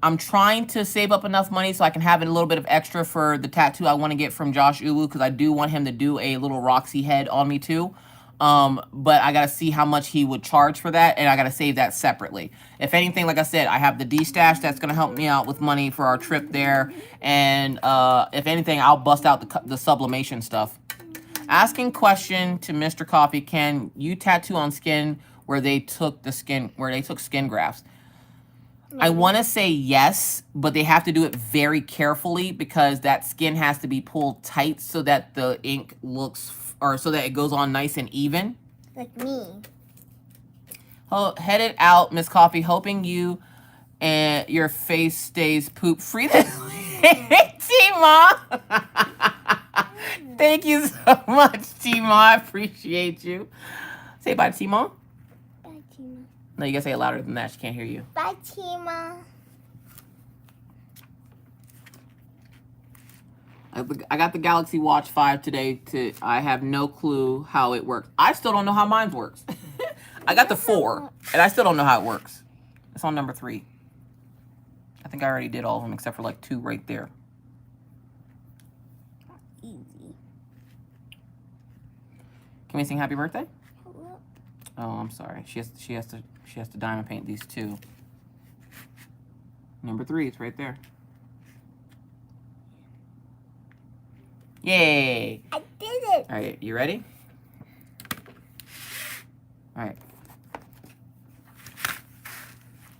I'm trying to save up enough money so I can have a little bit of extra for the tattoo I want to get from Josh Ubu, because I do want him to do a little Roxy head on me too. But I gotta see how much he would charge for that, and I gotta save that separately. If anything, like I said, I have the D-stash that's gonna help me out with money for our trip there, and if anything, I'll bust out the sublimation stuff. Asking question to Mr. Coffee: can you tattoo on skin where they took skin grafts? I want to say yes, but they have to do it very carefully because that skin has to be pulled tight so that the ink looks, or so that it goes on nice and even. Like me. Oh, headed out, Miss Coffee, hoping you and your face stays poop free. T-Ma. Thank you so much, T-Ma. I appreciate you. Say bye, T-Ma. Bye, Tima. No, you gotta say it louder than that. She can't hear you. Bye, Tima. I got the Galaxy Watch 5 today. I have no clue how it works. I still don't know how mine works. I got the 4, and I still don't know how it works. It's on number 3. I think I already did all of them except for like 2 right there. Easy. Can we sing happy birthday? Oh, I'm sorry. She has to diamond paint these 2. Number 3, it's right there. Yay! I did it. All right, you ready? All right.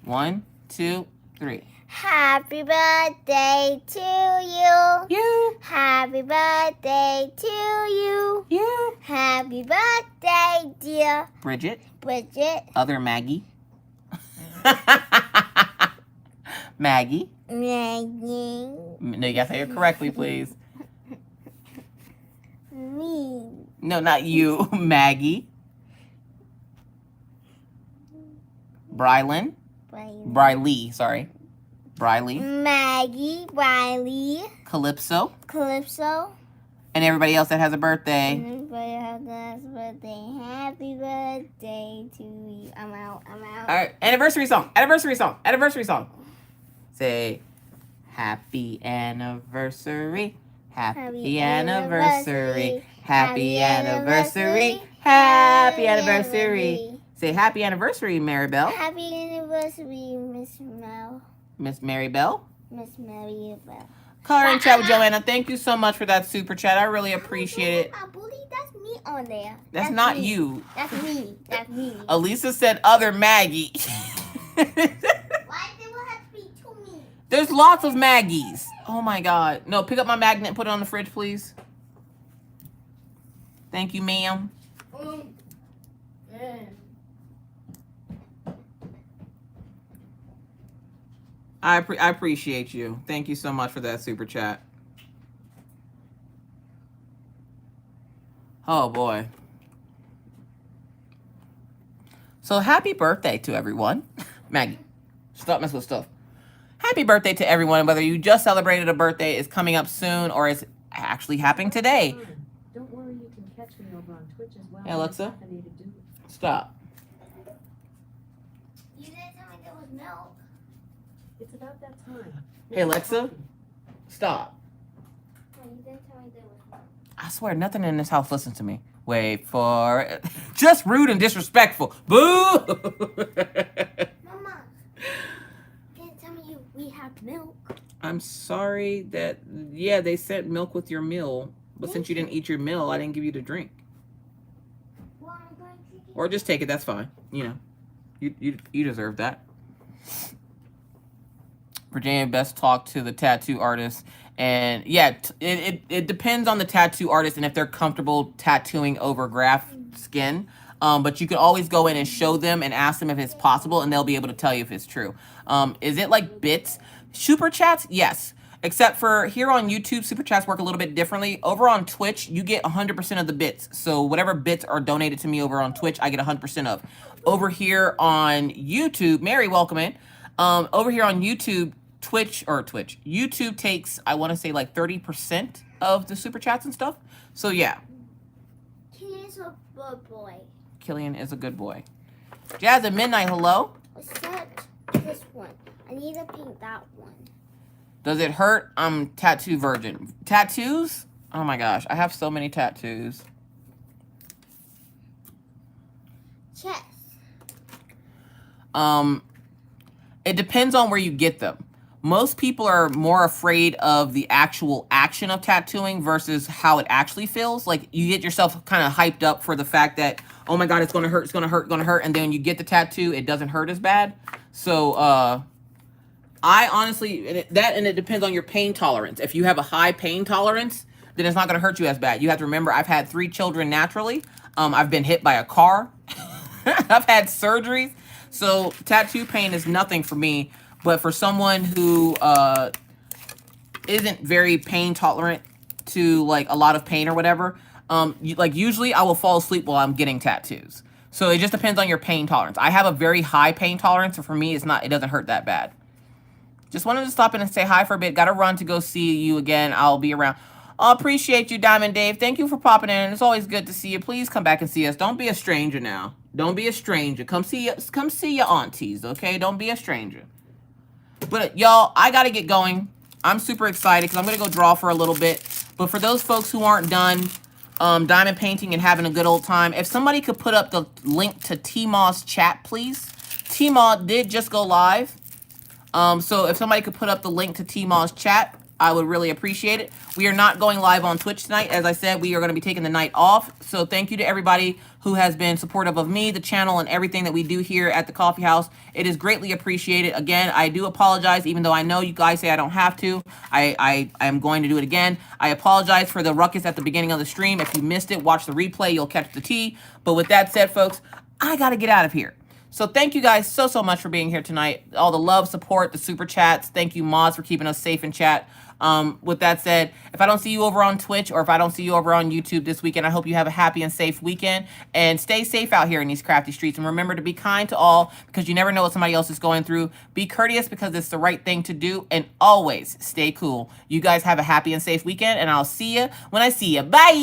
1, 2, 3. Happy birthday to you. You. Happy birthday to you. You. Happy birthday, dear Bridget. Bridget. Other Maggie. Maggie. Maggie. No, you gotta say it correctly, please. Me. No, not you. Maggie. Brylan. Briley, sorry. Briley. Maggie. Briley. Calypso. Calypso. And everybody else that has a birthday. Everybody has a birthday. Happy birthday to you. I'm out. I'm out. All right, anniversary song. Anniversary song. Anniversary song. Say, happy anniversary. Happy anniversary. Happy anniversary. Happy anniversary. Say happy anniversary, Maribel. Happy anniversary, Miss Mel. Miss Maribel. Miss Maribel. Color and chat with Joanna. Thank you so much for that super chat. I really appreciate it. That's me on there. That's not me. you. That's me. That's me. Elisa said other Maggie. Why do it have to be to me? There's lots of Maggies. Oh my God. No, pick up my magnet and put it on the fridge, please. Thank you, ma'am. I appreciate you. Thank you so much for that super chat. Oh boy. So happy birthday to everyone. Maggie, stop messing with stuff. Happy birthday to everyone, whether you just celebrated a birthday, is coming up soon, or is actually happening today. Don't worry, you can catch me over on Twitch as well. Hey, Alexa. Stop. You didn't tell me there was milk. It's about that time. Hey, Alexa. Stop. You didn't tell me there was one. I swear, nothing in this house listens to me. Wait for it. Just rude and disrespectful. Boo! Mama, you didn't tell me we have milk. I'm sorry that, yeah, they sent milk with your meal. But since you didn't eat your meal, I didn't give you the drink. Well, I'm going to get Or just take it, that's fine. You know, you deserve that. Virginia best talk to the tattoo artist. And yeah, it depends on the tattoo artist and if they're comfortable tattooing over graph skin. But you can always go in and show them and ask them if it's possible, and they'll be able to tell you if it's true. Is it like bits? Super chats? Yes. Except for here on YouTube, super chats work a little bit differently. Over on Twitch, you get 100% of the bits. So whatever bits are donated to me over on Twitch, I get 100% of. Over here on YouTube, Mary, welcome in. Over here on YouTube, YouTube takes, I want to say, like 30% of the super chats and stuff. So yeah. Killian's a good boy. Killian is a good boy. Jazz at Midnight, hello. Except this one. I need to paint that one. Does it hurt? I'm tattoo virgin. Tattoos? Oh my gosh, I have so many tattoos. Chest. It depends on where you get them. Most people are more afraid of the actual action of tattooing versus how it actually feels. Like, you get yourself kind of hyped up for the fact that, oh my God, it's going to hurt, it's going to hurt, going to hurt. And then when you get the tattoo, it doesn't hurt as bad. So, I honestly, and it depends on your pain tolerance. If you have a high pain tolerance, then it's not going to hurt you as bad. You have to remember, I've had 3 children naturally. I've been hit by a car. I've had surgeries. So tattoo pain is nothing for me. But for someone who isn't very pain tolerant to like a lot of pain or whatever, usually I will fall asleep while I'm getting tattoos. So it just depends on your pain tolerance. I have a very high pain tolerance, so for me, it doesn't hurt that bad. Just wanted to stop in and say hi for a bit. Got to run to go see you again. I'll be around. I appreciate you, Diamond Dave. Thank you for popping in. It's always good to see you. Please come back and see us. Don't be a stranger now. Don't be a stranger. Come see your aunties, okay? Don't be a stranger. But y'all, I got to get going. I'm super excited because I'm going to go draw for a little bit. But for those folks who aren't done diamond painting and having a good old time, if somebody could put up the link to T-Maw's chat, please. T-Maw did just go live. So if somebody could put up the link to T-Maw's chat, I would really appreciate it. We are not going live on Twitch tonight. As I said, we are going to be taking the night off. So thank you to everybody who has been supportive of me, the channel, and everything that we do here at the coffee house. It is greatly appreciated. Again, I do apologize, even though I know you guys say I don't have to. I am going to do it again. I apologize for the ruckus at the beginning of the stream. If you missed it, watch the replay. You'll catch the tea. But with that said, folks, I got to get out of here. So thank you guys so much for being here tonight. All the love, support, the super chats. Thank you, Moz, for keeping us safe in chat. With that said, if I don't see you over on Twitch or if I don't see you over on YouTube this weekend, I hope you have a happy and safe weekend. And stay safe out here in these crafty streets. And remember to be kind to all because you never know what somebody else is going through. Be courteous because it's the right thing to do. And always stay cool. You guys have a happy and safe weekend. And I'll see you when I see you. Bye!